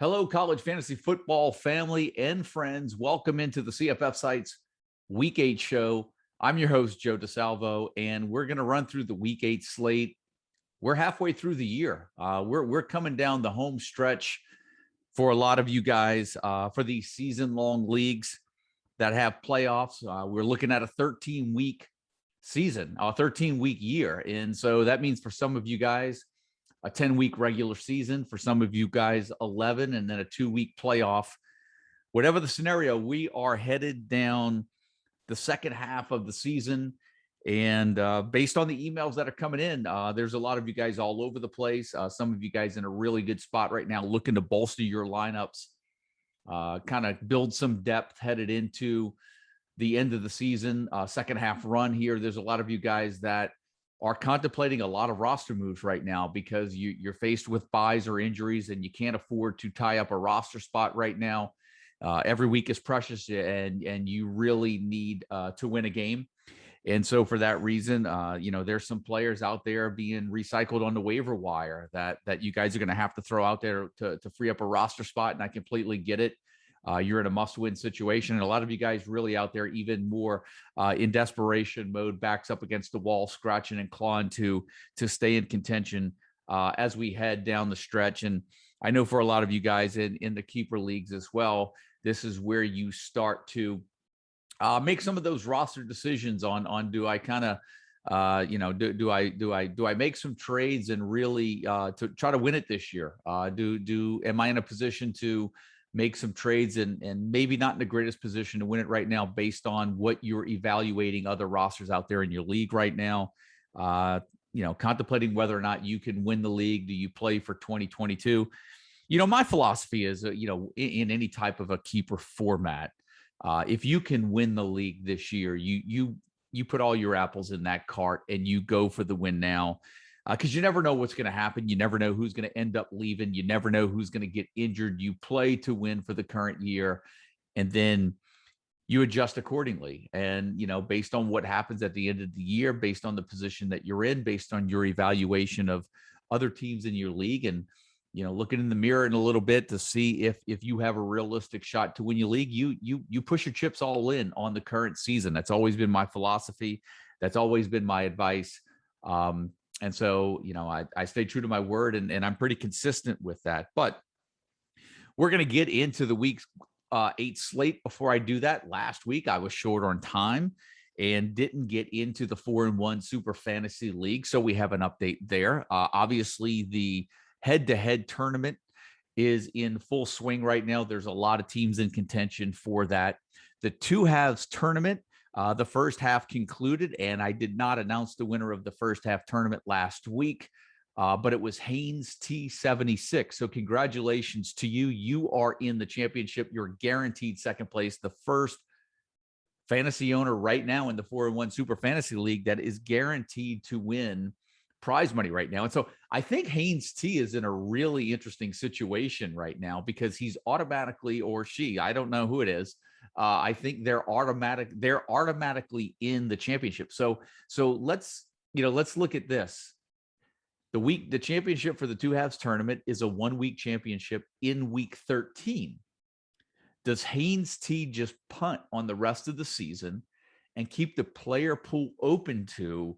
Hello, college fantasy football family and friends. Welcome into the CFF Sites Week 8 show. I'm your host, Joe DeSalvo, and we're going to run through the Week 8 slate. We're halfway through the year. We're coming down the home stretch for a lot of you guys for these season-long leagues that have playoffs. We're looking at a 13-week season, a 13-week year. And so that means for some of you guys, a 10-week regular season, for some of you guys 11, and then a 2-week playoff. Whatever the scenario, we are headed down the second half of the season. And based on the emails that are coming in, there's a lot of you guys all over the place. Some of you guys in a really good spot right now, looking to bolster your lineups, kind of build some depth headed into the end of the season, second half run here. There's a lot of you guys that are contemplating a lot of roster moves right now because you're faced with buys or injuries and you can't afford to tie up a roster spot right now. Every week is precious, and you really need to win a game. And so for that reason, there's some players out there being recycled on the waiver wire that you guys are going to have to throw out there to free up a roster spot. And I completely get it. You're in a must-win situation. And a lot of you guys really out there even more in desperation mode, backs up against the wall, scratching and clawing to stay in contention as we head down the stretch. And I know for a lot of you guys in the keeper leagues as well, this is where you start to make some of those roster decisions on do I kind of do I make some trades and really to try to win it this year? Am I in a position to make some trades and maybe not in the greatest position to win it right now based on what you're evaluating other rosters out there in your league right now? Contemplating whether or not you can win the league. Do you play for 2022? My philosophy is, in any type of a keeper format, if you can win the league this year, you put all your apples in that cart and you go for the win now. Because you never know what's going to happen. You never know who's going to end up leaving. You never know who's going to get injured. You play to win for the current year, and then you adjust accordingly. And, based on what happens at the end of the year, based on the position that you're in, based on your evaluation of other teams in your league, and, looking in the mirror in a little bit to see if you have a realistic shot to win your league, you push your chips all in on the current season. That's always been my philosophy. That's always been my advice. And so, I stay true to my word, and I'm pretty consistent with that. But we're going to get into the week's 8 slate. Before I do that, last week I was short on time and didn't get into the 4-1 Super Fantasy League. So we have an update there. Obviously, the head-to-head tournament is in full swing right now. There's a lot of teams in contention for that. The two halves tournament, the first half concluded, and I did not announce the winner of the first half tournament last week, but it was Haynes T76. So congratulations to you. You are in the championship. You're guaranteed second place, the first fantasy owner right now in the 4-1 Super Fantasy League that is guaranteed to win prize money right now. And so I think Haynes T is in a really interesting situation right now because he's automatically, or she, I don't know who it is, I think they're automatically in the championship. So let's look at this. The championship for the two halves tournament is a 1-week championship in week 13. Does Haynes T just punt on the rest of the season and keep the player pool open to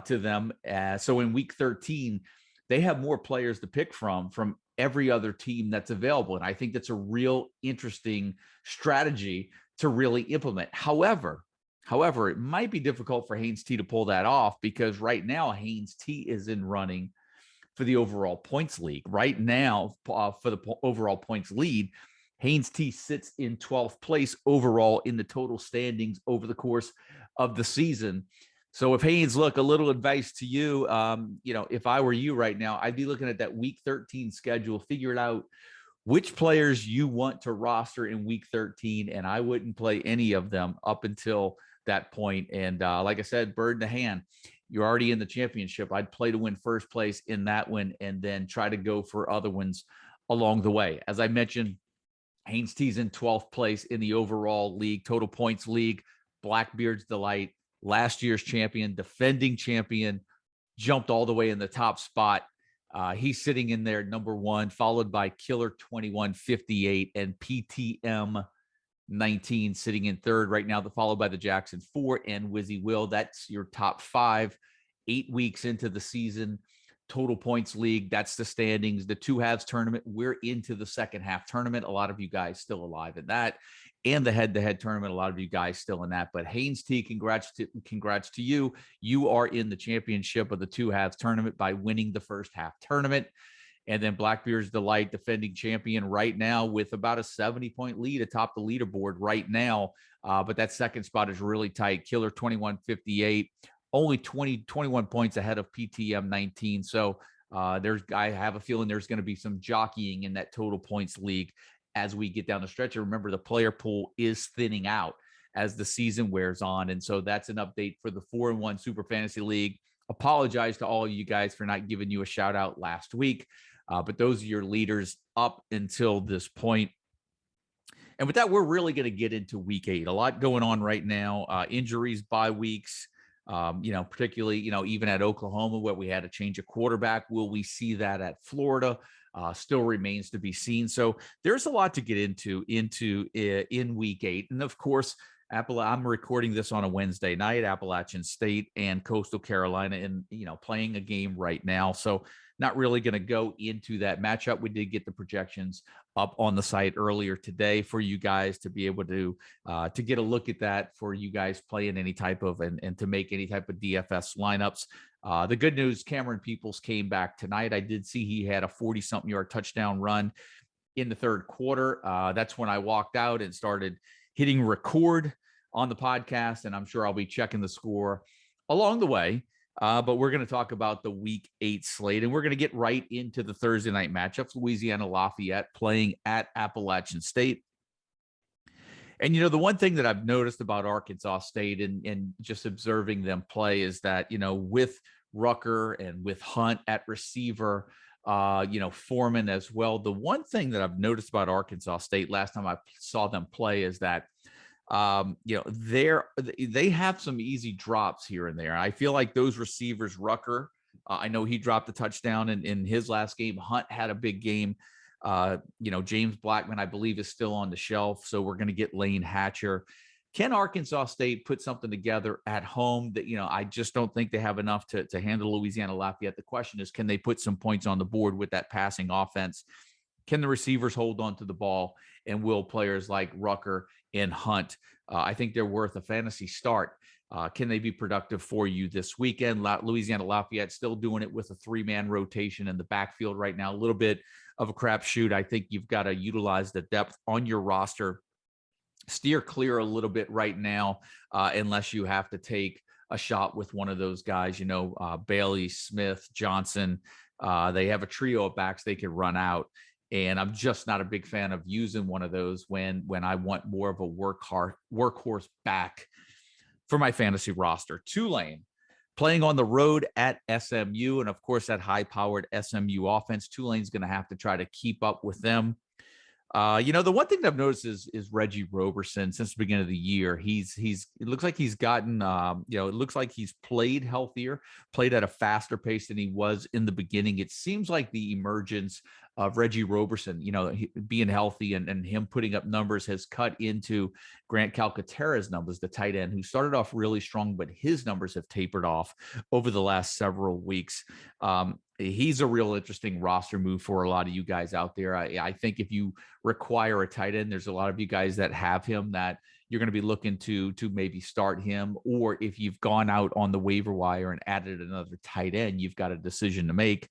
them? So in week 13, they have more players to pick from every other team that's available. And I think that's a real interesting strategy to really implement. However, it might be difficult for Haynes T to pull that off because right now Haynes T is in running for the overall points league. Right now, for the overall points lead, Haynes T sits in 12th place overall in the total standings over the course of the season. So if Haynes, look, a little advice to you, if I were you right now, I'd be looking at that week 13 schedule, figure it out which players you want to roster in week 13. And I wouldn't play any of them up until that point. And like I said, bird in the hand, you're already in the championship. I'd play to win first place in that one and then try to go for other ones along the way. As I mentioned, Haynes T's in 12th place in the overall league, total points league. Blackbeard's delight, last year's champion, defending champion, jumped all the way in the top spot. He's sitting in there number one, followed by Killer 2158 and PTM 19 sitting in third right now, followed by the Jackson 4 and Wizzy Will. That's your top 5, 8 weeks into the season. Total points league, that's the standings. The two halves tournament, we're into the second half tournament. A lot of you guys still alive in that. And the head-to-head tournament, a lot of you guys still in that. But Haynes T, congrats to you. You are in the championship of the two halves tournament by winning the first half tournament. And then Blackbeard's Delight, defending champion right now with about a 70-point lead atop the leaderboard right now. But that second spot is really tight. Killer 2158, only 21 points ahead of PTM 19. So I have a feeling there's going to be some jockeying in that total points league as we get down the stretch. And remember, the player pool is thinning out as the season wears on. And so that's an update for the 4-1 Super Fantasy League. Apologize to all of you guys for not giving you a shout out last week. But those are your leaders up until this point. And with that, we're really going to get into week 8. A lot going on right now. Injuries, bye weeks, particularly, even at Oklahoma where we had a change of quarterback. Will we see that at Florida? Still remains to be seen. So there's a lot to get into in week 8. And of course, I'm recording this on a Wednesday night, Appalachian State and Coastal Carolina, and playing a game right now. So not really going to go into that matchup. We did get the projections up on the site earlier today for you guys to be able to get a look at that for you guys playing any type of and to make any type of DFS lineups. The good news, Cameron Peoples came back tonight. I did see he had a 40-something yard touchdown run in the third quarter. That's when I walked out and started hitting record on the podcast, and I'm sure I'll be checking the score along the way. But we're going to talk about the week 8 slate, and we're going to get right into the Thursday night matchups. Louisiana Lafayette playing at Appalachian State. And, the one thing that I've noticed about Arkansas State and just observing them play is that, with Rucker and with Hunt at receiver, Foreman as well. The one thing that I've noticed about Arkansas State last time I saw them play is that they have some easy drops here and there. I feel like those receivers, Rucker, I know he dropped a touchdown in his last game. Hunt had a big game. James Blackman, I believe, is still on the shelf. So we're going to get Lane Hatcher. Can Arkansas State put something together at home that, I just don't think they have enough to handle Louisiana Lafayette. The question is, can they put some points on the board with that passing offense? Can the receivers hold on to the ball, and will players like Rucker and Hunt? I think they're worth a fantasy start. Can they be productive for you this weekend? Louisiana Lafayette still doing it with a 3-man rotation in the backfield right now. A little bit of a crapshoot. I think you've got to utilize the depth on your roster. Steer clear a little bit right now, unless you have to take a shot with one of those guys, Bailey, Smith, Johnson. They have a trio of backs they could run out. And I'm just not a big fan of using one of those when I want more of a workhorse back for my fantasy roster. Tulane playing on the road at SMU. And of course, that high-powered SMU offense, Tulane's going to have to try to keep up with them. The one thing that I've noticed is Reggie Roberson since the beginning of the year. It looks like he's gotten, it looks like he's played healthier, played at a faster pace than he was in the beginning. It seems like the emergence of Reggie Roberson, being healthy and him putting up numbers has cut into Grant Calcaterra's numbers, the tight end, who started off really strong, but his numbers have tapered off over the last several weeks. He's a real interesting roster move for a lot of you guys out there. I think if you require a tight end, there's a lot of you guys that have him that you're going to be looking to maybe start him. Or if you've gone out on the waiver wire and added another tight end, you've got a decision to make.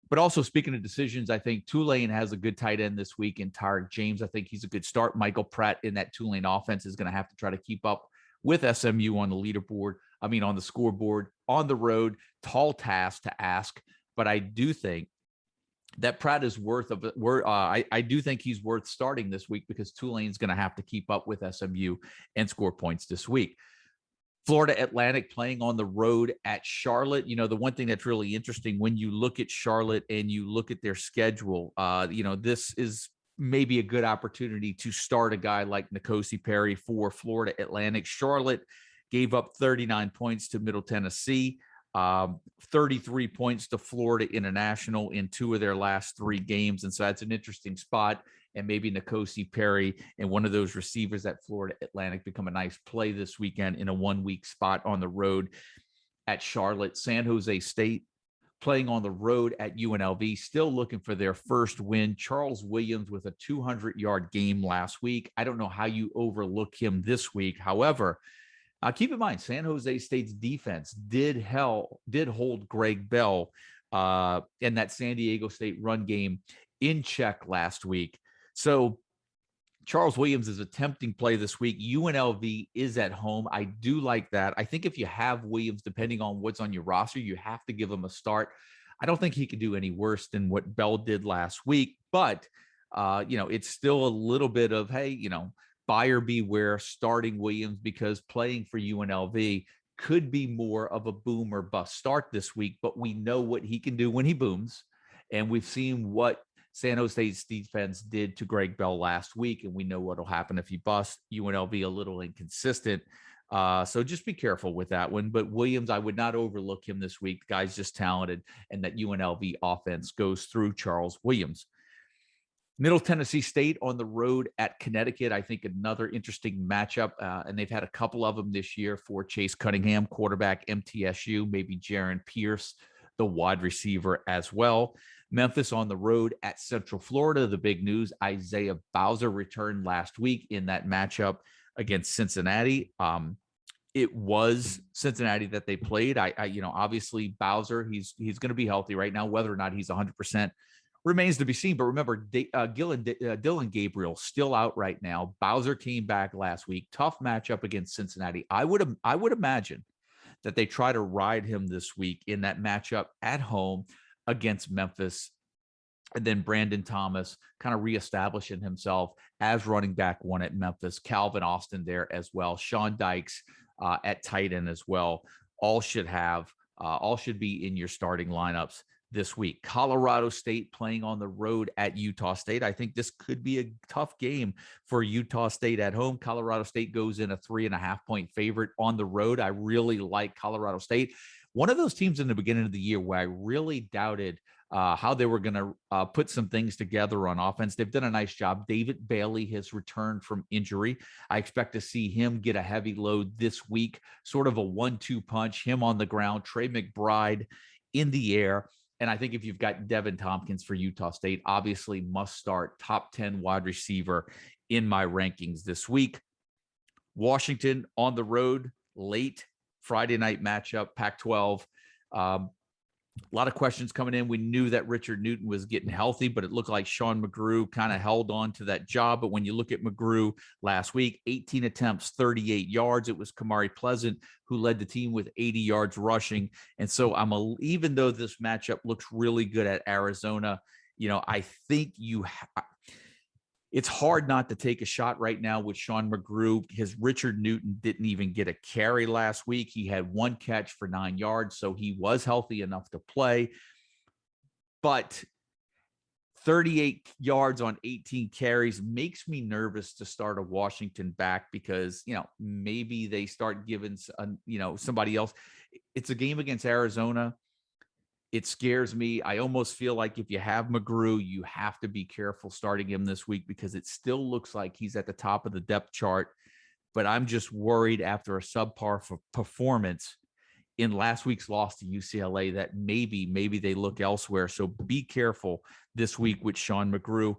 But also, speaking of decisions, I think Tulane has a good tight end this week in Tyreek James. I think he's a good start. Michael Pratt in that Tulane offense is going to have to try to keep up with SMU on the leaderboard. On the scoreboard, on the road. Tall task to ask, but I do think that Pratt is I do think he's worth starting this week because Tulane's going to have to keep up with SMU and score points this week. Florida Atlantic playing on the road at Charlotte. The one thing that's really interesting when you look at Charlotte and you look at their schedule, this is maybe a good opportunity to start a guy like N'Kosi Perry for Florida Atlantic. Charlotte gave up 39 points to Middle Tennessee. 33 points to Florida International in 2 of their last 3 games. And so that's an interesting spot. And maybe N'Kosi Perry and one of those receivers at Florida Atlantic become a nice play this weekend in a 1-week spot on the road at Charlotte. San Jose State playing on the road at UNLV, still looking for their first win. Charles Williams with a 200-yard game last week. I don't know how you overlook him this week. However, keep in mind, San Jose State's defense did hold Greg Bell and that San Diego State run game in check last week. So Charles Williams is a tempting play this week. UNLV is at home. I do like that. I think if you have Williams, depending on what's on your roster, you have to give him a start. I don't think he could do any worse than what Bell did last week, but it's still a little bit of, hey, buyer beware starting Williams, because playing for UNLV could be more of a boom or bust start this week, but we know what he can do when he booms. And we've seen what San Jose State's defense did to Greg Bell last week, and we know what will happen if he busts. UNLV a little inconsistent. So just be careful with that one. But Williams, I would not overlook him this week. The guy's just talented, and that UNLV offense goes through Charles Williams. Middle Tennessee State on the road at Connecticut. I think another interesting matchup, and they've had a couple of them this year for Chase Cunningham, quarterback, MTSU, maybe Jaron Pierce, the wide receiver as well. Memphis on the road at Central Florida. The big news, Isaiah Bowser returned last week in that matchup against Cincinnati. It was Cincinnati that they played. Obviously Bowser, he's going to be healthy right now. Whether or not he's 100% remains to be seen. But remember, Dillon Gabriel still out right now. Bowser came back last week. Tough matchup against Cincinnati. I would imagine that they try to ride him this week in that matchup at home against Memphis. And then Brandon Thomas kind of reestablishing himself as running back 1 at Memphis. Calvin Austin there as well. Sean Dykes at tight end as well. All should be in your starting lineups this week. Colorado State playing on the road at Utah State. I think this could be a tough game for Utah State at home. Colorado State goes in a 3.5-point favorite on the road. I really like Colorado State. One of those teams in the beginning of the year where I really doubted how they were going to put some things together on offense. They've done a nice job. David Bailey has returned from injury. I expect to see him get a heavy load this week, sort of a 1-2 punch, him on the ground, Trey McBride in the air. And I think if you've got Devin Tompkins for Utah State, obviously must start, top 10 wide receiver in my rankings this week. Washington on the road, late Friday night matchup, Pac-12. A lot of questions coming in. We knew that Richard Newton was getting healthy, but it looked like Sean Mcgrew kind of held on to that job. But when you look at Mcgrew last week, 18 attempts, 38 yards. It was Kamari Pleasant who led the team with 80 yards rushing. And so even though this matchup looks really good at Arizona, I think it's hard not to take a shot right now with Sean Mcgrew. His Richard Newton didn't even get a carry last week. He had 1 catch for 9 yards, so he was healthy enough to play. But 38 yards on 18 carries makes me nervous to start a Washington back because, maybe they start giving, somebody else. It's a game against Arizona. It scares me. I almost feel like if you have Mcgrew, you have to be careful starting him this week because it still looks like he's at the top of the depth chart. But I'm just worried after a subpar performance in last week's loss to UCLA that maybe they look elsewhere. So be careful this week with Sean Mcgrew.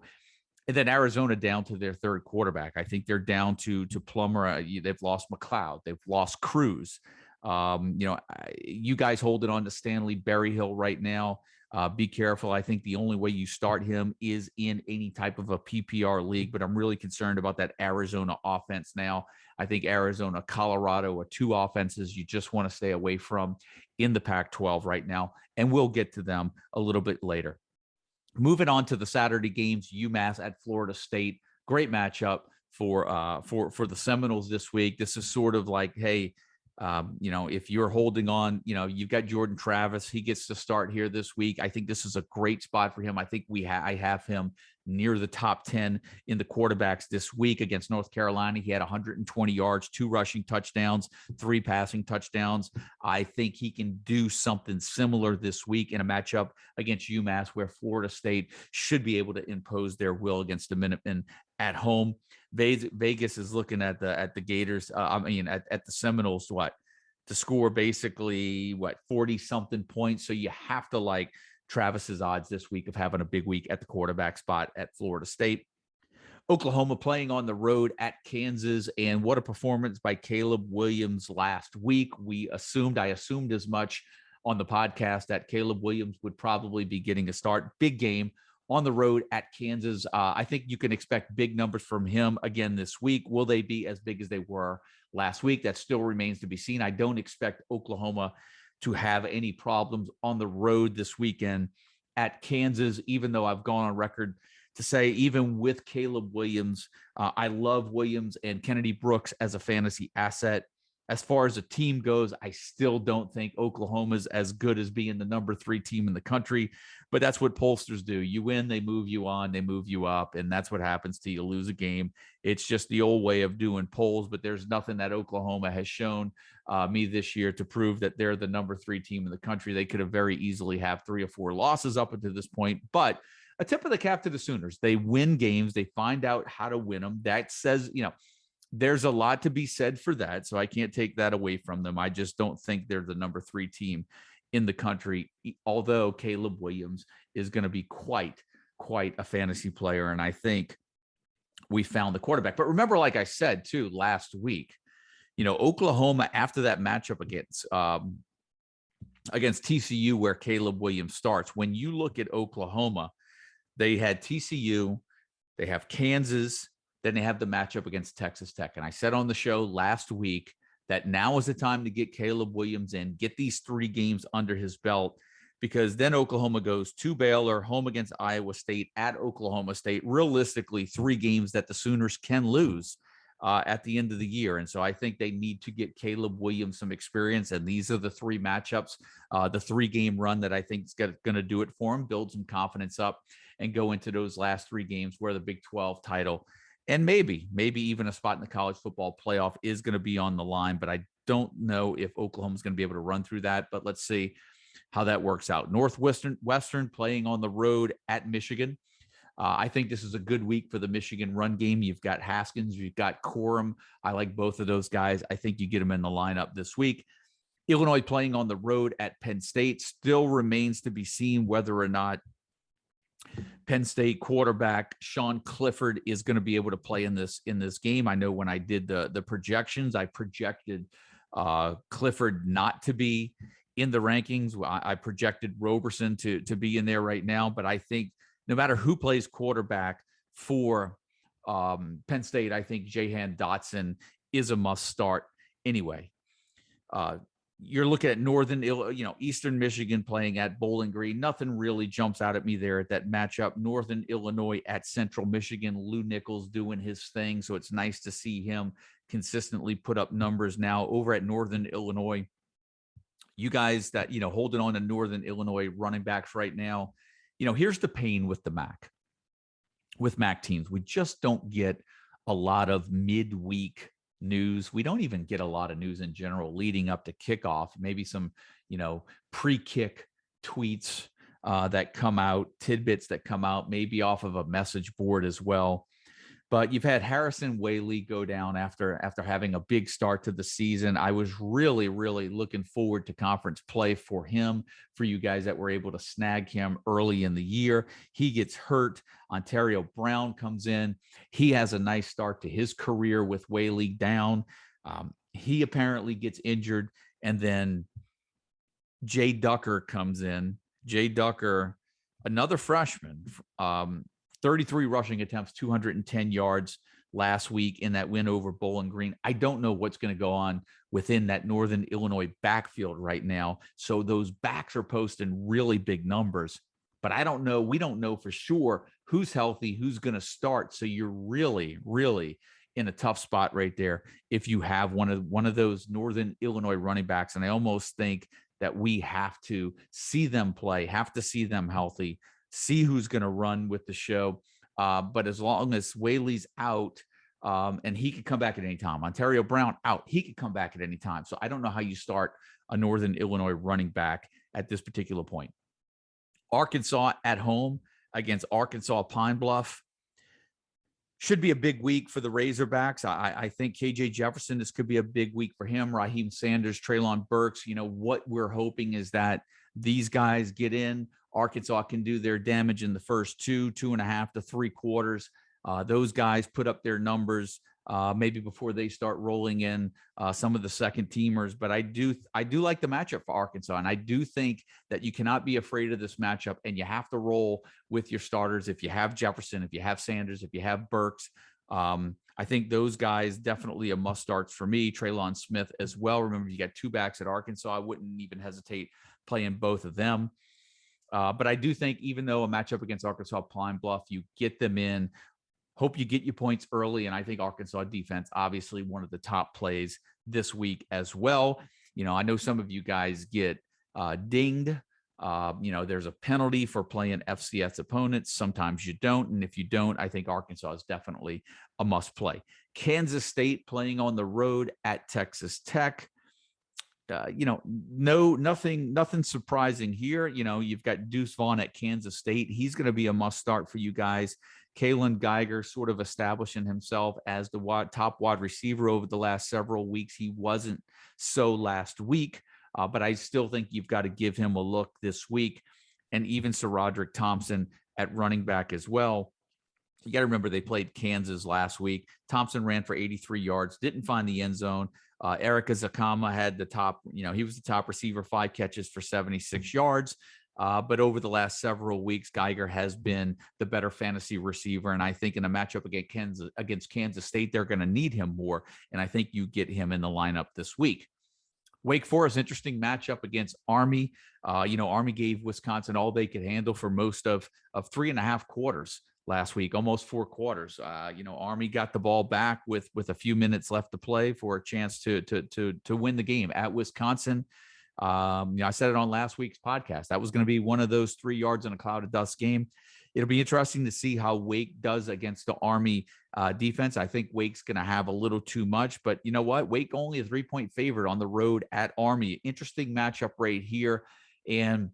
And then Arizona down to their 3rd quarterback. I think they're down to Plummer. They've lost McLeod. They've lost Cruz. You guys holding on to Stanley Berryhill right now. Be careful. I think the only way you start him is in any type of a PPR league, but I'm really concerned about that Arizona offense now. I think Arizona, Colorado are 2 offenses you just want to stay away from in the Pac-12 right now, and we'll get to them a little bit later. Moving on to the Saturday games, UMass at Florida State. Great matchup for the Seminoles this week. This is sort of like, hey, If you're holding on, you've got Jordan Travis. He gets to start here this week. I think this is a great spot for him. I think I have him near the top 10 in the quarterbacks this week against North Carolina. He had 120 yards, 2 rushing touchdowns, 3 passing touchdowns. I think he can do something similar this week in a matchup against UMass, where Florida State should be able to impose their will against the Minutemen at home. Vegas is looking at the Gators. At the Seminoles to score basically 40 something points. So you have to like Travis's odds this week of having a big week at the quarterback spot at Florida State. Oklahoma playing on the road at Kansas, and what a performance by Caleb Williams last week. I assumed as much on the podcast that Caleb Williams would probably be getting a start. Big game on the road at Kansas. I think you can expect big numbers from him again this week. Will they be as big as they were last week? That still remains to be seen. I don't expect Oklahoma to have any problems on the road this weekend at Kansas, even though I've gone on record to say, even with Caleb Williams, I love Williams and Kennedy Brooks as a fantasy asset. As far as a team goes, I still don't think Oklahoma's as good as being the number 3 team in the country, but that's what pollsters do. You win, they move you on, they move you up, and that's what happens to you. Lose a game. It's just the old way of doing polls, but there's nothing that Oklahoma has shown me this year to prove that they're the number 3 team in the country. They could have very easily have 3 or 4 losses up until this point, but a tip of the cap to the Sooners. They win games. They find out how to win them. That says, there's a lot to be said for that. So I can't take that away from them. I just don't think they're the number 3 team in the country, although Caleb Williams is going to be quite a fantasy player. And I think we found the quarterback. But remember, like I said, too, last week, Oklahoma, after that matchup against TCU, where Caleb Williams starts, when you look at Oklahoma, they had TCU, they have Kansas, then they have the matchup against Texas Tech. And I said on the show last week that now is the time to get Caleb Williams in, get these 3 games under his belt, because then Oklahoma goes to Baylor, home against Iowa State, at Oklahoma State. Realistically, 3 games that the Sooners can lose at the end of the year. And so I think they need to get Caleb Williams some experience. And these are the 3 matchups, the 3-game run that I think is going to do it for him, build some confidence up, and go into those last 3 games where the Big 12 title and maybe even a spot in the college football playoff is going to be on the line. But I don't know if Oklahoma's going to be able to run through that. But let's see how that works out. Northwestern playing on the road at Michigan. I think this is a good week for the Michigan run game. You've got Haskins, you've got Corum. I like both of those guys. I think you get them in the lineup this week. Illinois playing on the road at Penn State. Still remains to be seen whether or not Penn State quarterback Sean Clifford is going to be able to play in this game. I know when I did the projections, I projected Clifford not to be in the rankings. I projected Roberson to be in there right now, but I think no matter who plays quarterback for Penn State, I think Jahan Dotson is a must start anyway. You're looking at Eastern Michigan playing at Bowling Green. Nothing really jumps out at me there at that matchup. Northern Illinois at Central Michigan. Lou Nichols doing his thing, so it's nice to see him consistently put up numbers now over at Northern Illinois. You guys that, holding on to Northern Illinois running backs right now, here's the pain with the MAC. With MAC teams, we just don't get a lot of midweek news. We don't even get a lot of news in general leading up to kickoff. Maybe some, pre-kick tweets that come out, tidbits that come out, maybe off of a message board as well. But you've had Harrison Whaley go down after having a big start to the season. I was really, really looking forward to conference play for him, for you guys that were able to snag him early in the year. He gets hurt. Ontario Brown comes in. He has a nice start to his career with Whaley down. He apparently gets injured. And then Jay Ducker comes in. Jay Ducker, another freshman, 33 rushing attempts, 210 yards last week in that win over Bowling Green. I don't know what's going to go on within that Northern Illinois backfield right now. So those backs are posting really big numbers, but I don't know. We don't know for sure who's healthy, who's going to start. So you're really, really in a tough spot right there if you have one of those Northern Illinois running backs. And I almost think that we have to see them play, have to see them healthy, see who's going to run with the show. But as long as Whaley's out, and he could come back at any time. Ontario Brown out. He could come back at any time. So I don't know how you start a Northern Illinois running back at this particular point. Arkansas at home against Arkansas Pine Bluff. Should be a big week for the Razorbacks. I think KJ Jefferson, this could be a big week for him. Raheem Sanders, Treylon Burks. What we're hoping is that these guys get in. Arkansas can do their damage in the first 2.5 to 3 quarters. Those guys put up their numbers maybe before they start rolling in some of the second teamers. But I do like the matchup for Arkansas, and I do think that you cannot be afraid of this matchup, and you have to roll with your starters. If you have Jefferson, if you have Sanders, if you have Burks, I think those guys definitely a must starts for me. Treylon Smith as well. Remember, you got 2 backs at Arkansas. I wouldn't even hesitate playing both of them. But I do think even though a matchup against Arkansas Pine Bluff, you get them in. Hope you get your points early. And I think Arkansas defense, obviously one of the top plays this week as well. I know some of you guys get dinged. There's a penalty for playing FCS opponents. Sometimes you don't. And if you don't, I think Arkansas is definitely a must play. Kansas State playing on the road at Texas Tech. Nothing surprising here. You've got Deuce Vaughn at Kansas State. He's going to be a must start for you guys. Kalen Geiger sort of establishing himself as the top wide receiver over the last several weeks. He wasn't so last week, but I still think you've got to give him a look this week. And even Sir Roderick Thompson at running back as well. You got to remember they played Kansas last week. Thompson ran for 83 yards, didn't find the end zone. Erica Zakama had the top, he was the top receiver, 5 catches for 76 yards. But over the last several weeks, Geiger has been the better fantasy receiver. And I think in a matchup against Kansas State, they're going to need him more. And I think you get him in the lineup this week. Wake Forest, interesting matchup against Army. Army gave Wisconsin all they could handle for most of 3.5 quarters last week, almost 4 quarters. Army got the ball back with a few minutes left to play for a chance to win the game at Wisconsin. I said it on last week's podcast. That was going to be one of those 3 yards in a cloud of dust game. It'll be interesting to see how Wake does against the Army defense. I think Wake's going to have a little too much, but you know what? Wake only a 3-point favorite on the road at Army. Interesting matchup right here. And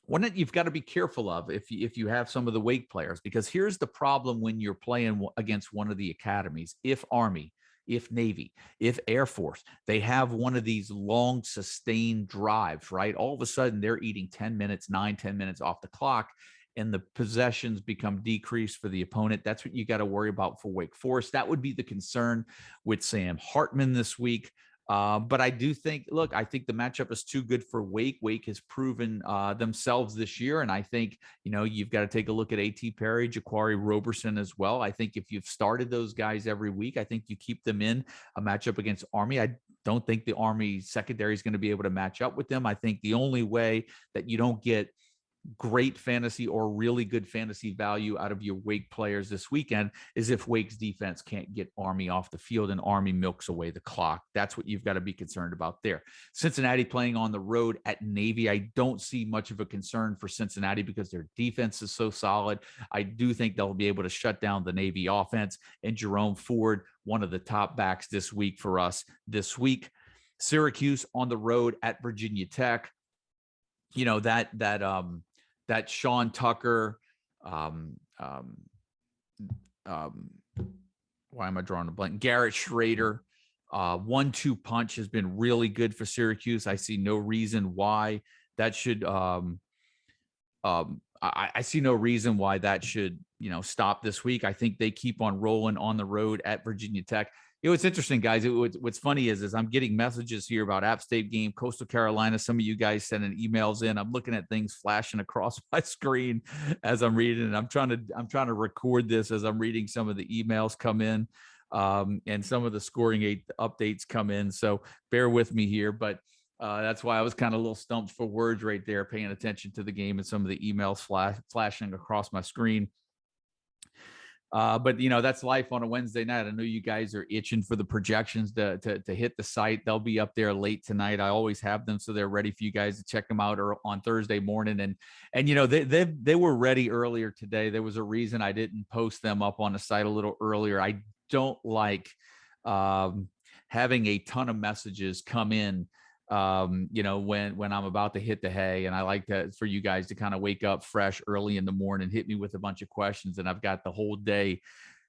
one that you've got to be careful of if you have some of the Wake players, because here's the problem when you're playing against one of the academies. If Army, if Navy, if Air Force, they have one of these long sustained drives, right? All of a sudden they're eating 10 minutes off the clock, and the possessions become decreased for the opponent. That's what you got to worry about for Wake Forest. That would be the concern with Sam Hartman this week. But I do think, I think the matchup is too good for Wake. Wake has proven themselves this year. And I think, you've got to take a look at A.T. Perry, Jaquari Roberson as well. I think if you've started those guys every week, I think you keep them in a matchup against Army. I don't think the Army secondary is going to be able to match up with them. I think the only way that you don't get great fantasy or really good fantasy value out of your Wake players this weekend is if Wake's defense can't get Army off the field and Army milks away the clock. That's what you've got to be concerned about there. Cincinnati playing on the road at Navy. I don't see much of a concern for Cincinnati because their defense is so solid. I do think they'll be able to shut down the Navy offense, and Jerome Ford, one of the top backs this week for us this week. Syracuse on the road at Virginia Tech. That Sean Tucker, why am I drawing a blank? Garrett Schrader, 1-2 punch has been really good for Syracuse. I see no reason why that should, I see no reason why that should, stop this week. I think they keep on rolling on the road at Virginia Tech. It's interesting, guys. What's funny is I'm getting messages here about App State game, Coastal Carolina. Some of you guys sending emails in. I'm looking at things flashing across my screen as I'm reading, and I'm trying to record this as I'm reading some of the emails come in, and some of the scoring updates come in. So bear with me here, but that's why I was kind of a little stumped for words right there, paying attention to the game and some of the emails flashing across my screen. But that's life on a Wednesday night. I know you guys are itching for the projections to hit the site. They'll be up there late tonight. I always have them so they're ready for you guys to check them out or on Thursday morning. And they were ready earlier today. There was a reason I didn't post them up on the site a little earlier. I don't like having a ton of messages come in when I'm about to hit the hay, and I like for you guys to kind of wake up fresh early in the morning, hit me with a bunch of questions. And I've got the whole day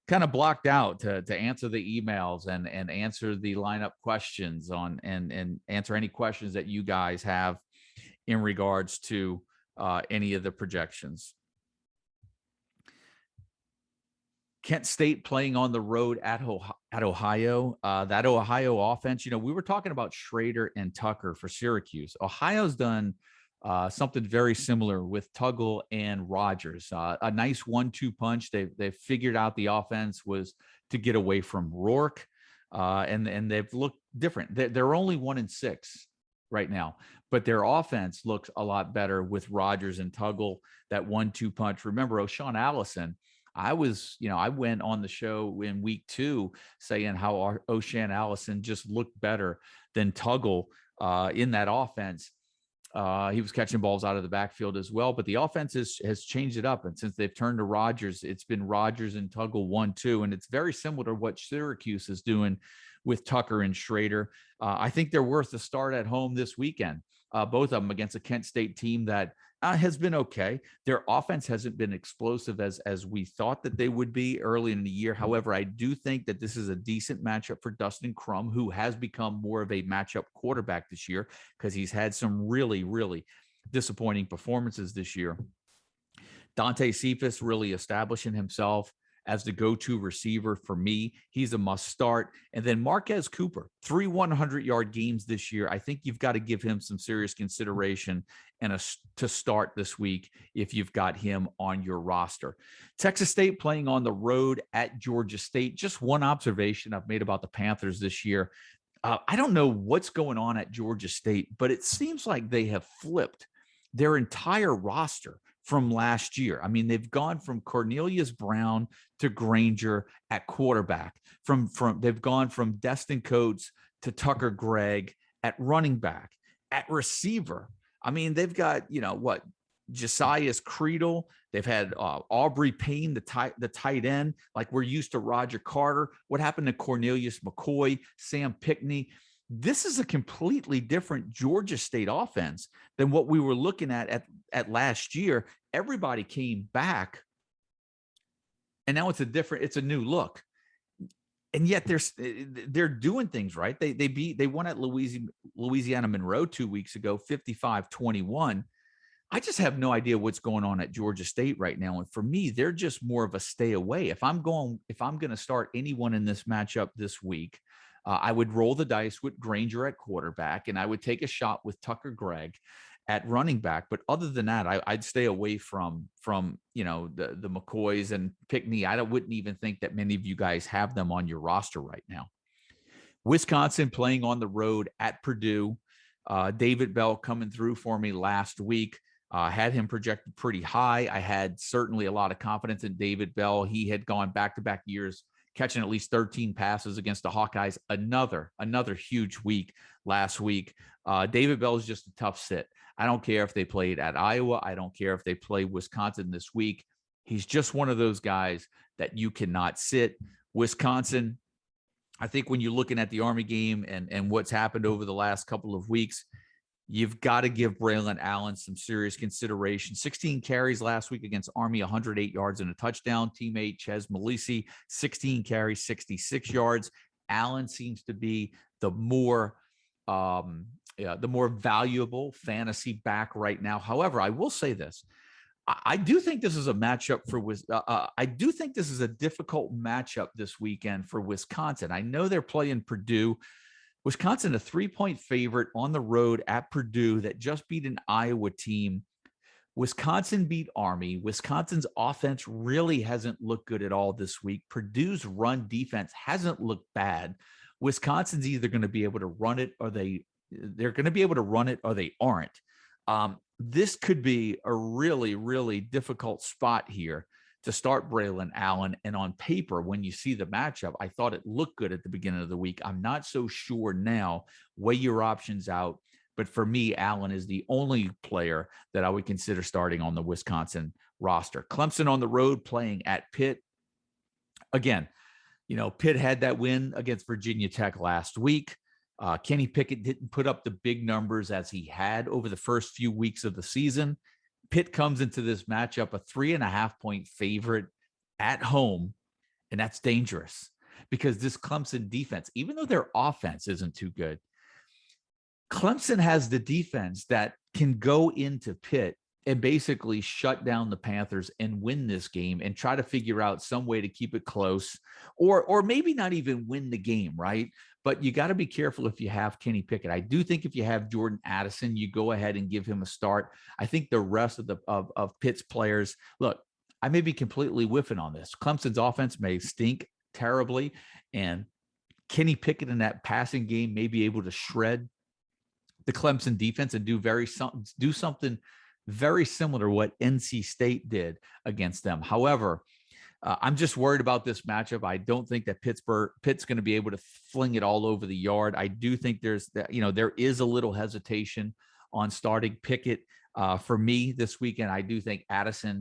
kind of blocked out to answer the emails and answer the lineup questions and answer any questions that you guys have in regards to any of the projections. Kent State playing on the road at Ohio. That Ohio offense, we were talking about Schrader and Tucker for Syracuse. Ohio's done something very similar with Tuggle and Rogers. A nice 1-2 punch. They've figured out the offense was to get away from Rourke, and they've looked different. They're only 1-6 right now, but their offense looks a lot better with Rogers and Tuggle. That 1-2 punch. Remember, O'Shawn Allison. I went on the show in week 2 saying how O'Shawn Allison just looked better than Tuggle in that offense. He was catching balls out of the backfield as well, but the offense has changed it up. And since they've turned to Rogers, it's been Rogers and Tuggle 1-2. And it's very similar to what Syracuse is doing with Tucker and Schrader. I think they're worth a start at home this weekend. Both of them against a Kent State team that has been okay. Their offense hasn't been explosive as we thought that they would be early in the year. However, I do think that this is a decent matchup for Dustin Crum, who has become more of a matchup quarterback this year because he's had some really, really disappointing performances this year. Dante Cephas really establishing himself as the go-to receiver for me. He's a must start. And then Marquez Cooper, 3 100-yard games this year. I think you've got to give him some serious consideration and to start this week if you've got him on your roster. Texas State playing on the road at Georgia State. Just one observation I've made about the Panthers this year. I don't know what's going on at Georgia State, but it seems like they have flipped their entire roster from last year. I mean, they've gone from Cornelius Brown to Granger at quarterback. They've gone from Destin Coates to Tucker Gregg at running back. At receiver, I mean, they've got Josias Creedle. They've had Aubrey Payne, the tight end. Like we're used to Roger Carter. What happened to Cornelius McCoy, Sam Pickney? This is a completely different Georgia State offense than what we were looking at last year. Everybody came back, and now it's a new look. And yet they're doing things right. They won at Louisiana Monroe 2 weeks ago, 55-21. I just have no idea what's going on at Georgia State right now. And for me, they're just more of a stay away. If I'm going to start anyone in this matchup this week, I would roll the dice with Granger at quarterback, and I would take a shot with Tucker Gregg at running back. But other than that, I'd stay away from the McCoys and Pickney. I wouldn't even think that many of you guys have them on your roster right now. Wisconsin playing on the road at Purdue. David Bell coming through for me last week. Had him projected pretty high. I had certainly a lot of confidence in David Bell. He had gone back-to-back years catching at least 13 passes against the Hawkeyes. Another huge week last week. David Bell is just a tough sit. I don't care if they played at Iowa. I don't care if they play Wisconsin this week. He's just one of those guys that you cannot sit. Wisconsin, I think when you're looking at the Army game and what's happened over the last couple of weeks, you've got to give Braylon Allen some serious consideration. 16 carries last week against Army, 108 yards and a touchdown. Teammate Ches Malisi, 16 carries, 66 yards. Allen seems to be the more valuable fantasy back right now. However, I will say this. I do think this is a matchup I do think this is a difficult matchup this weekend for Wisconsin. I know they're playing Purdue. Wisconsin, a 3-point favorite on the road at Purdue that just beat an Iowa team. Wisconsin beat Army. Wisconsin's offense really hasn't looked good at all this week. Purdue's run defense hasn't looked bad. Wisconsin's either going to be able to run it or they're going to be able to run it or they aren't. This could be a really, really difficult spot here to start Braylon Allen. And on paper, when you see the matchup, I thought it looked good at the beginning of the week. I'm not so sure now. Weigh your options out. But for me, Allen is the only player that I would consider starting on the Wisconsin roster. Clemson on the road playing at Pitt. Again, Pitt had that win against Virginia Tech last week. Kenny Pickett didn't put up the big numbers as he had over the first few weeks of the season. Pitt comes into this matchup a 3.5-point favorite at home, and that's dangerous because this Clemson defense, even though their offense isn't too good, Clemson has the defense that can go into Pitt and basically shut down the Panthers and win this game and try to figure out some way to keep it close or maybe not even win the game, right? But you got to be careful if you have Kenny Pickett. I do think if you have Jordan Addison, you go ahead and give him a start. I think the rest of of Pitt's players, look, I may be completely whiffing on this. Clemson's offense may stink terribly, and Kenny Pickett in that passing game may be able to shred the Clemson defense and do something very similar to what NC State did against them. However, I'm just worried about this matchup. I don't think that Pitt's going to be able to fling it all over the yard. I do think there is a little hesitation on starting Pickett for me this weekend. I do think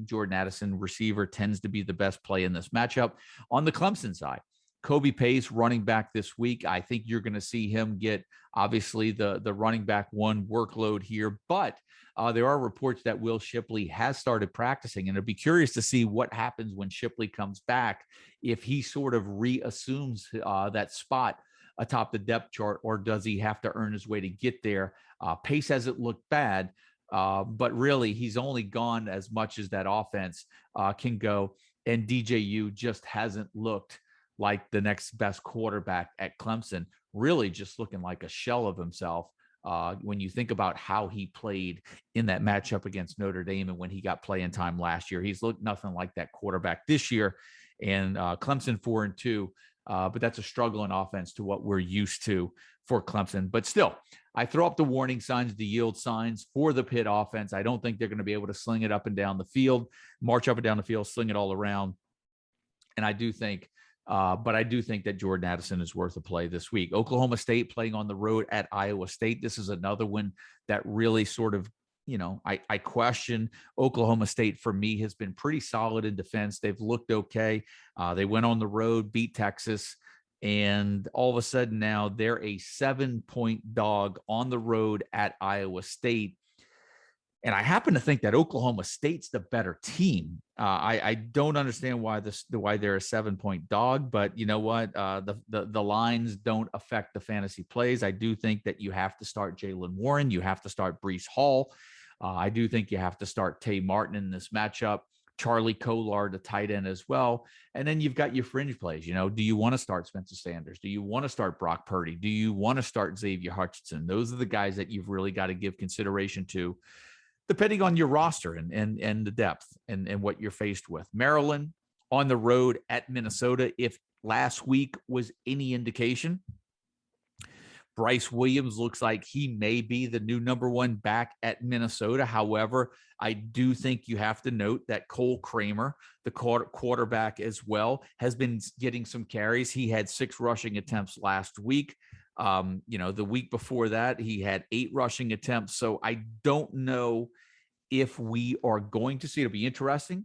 Jordan Addison, receiver, tends to be the best play in this matchup. On the Clemson side, Kobe Pace, running back this week. I think you're going to see him get, obviously, the running back one workload here. But there are reports that Will Shipley has started practicing, and I'd be curious to see what happens when Shipley comes back, if he sort of reassumes that spot atop the depth chart, or does he have to earn his way to get there? Pace hasn't looked bad, but really he's only gone as much as that offense can go, and DJU just hasn't looked like the next best quarterback at Clemson, really just looking like a shell of himself. When you think about how he played in that matchup against Notre Dame and when he got playing time last year, he's looked nothing like that quarterback this year. And Clemson 4-2, but that's a struggling offense to what we're used to for Clemson. But still, I throw up the warning signs, the yield signs for the Pitt offense. I don't think they're going to be able to sling it up and down the field, march up and down the field, sling it all around. And I do think that Jordan Addison is worth a play this week. Oklahoma State playing on the road at Iowa State. This is another one that really sort of, I question. Oklahoma State, for me, has been pretty solid in defense. They've looked okay. They went on the road, beat Texas, and all of a sudden now they're a 7-point dog on the road at Iowa State. And I happen to think that Oklahoma State's the better team. I don't understand why they're a 7-point dog, but you know what? The lines don't affect the fantasy plays. I do think that you have to start Jaylen Warren. You have to start Breece Hall. I do think you have to start Tay Martin in this matchup. Charlie Kolar, the tight end as well. And then you've got your fringe plays. Do you want to start Spencer Sanders? Do you want to start Brock Purdy? Do you want to start Xavier Hutchinson? Those are the guys that you've really got to give consideration to, depending on your roster and the depth and what you're faced with. Maryland on the road at Minnesota. If last week was any indication, Bryce Williams looks like he may be the new number one back at Minnesota. However, I do think you have to note that Cole Kramer, the quarterback as well, has been getting some carries. He had 6 rushing attempts last week. The week before that, he had 8 rushing attempts. So I don't know if we are going to see, it'll be interesting.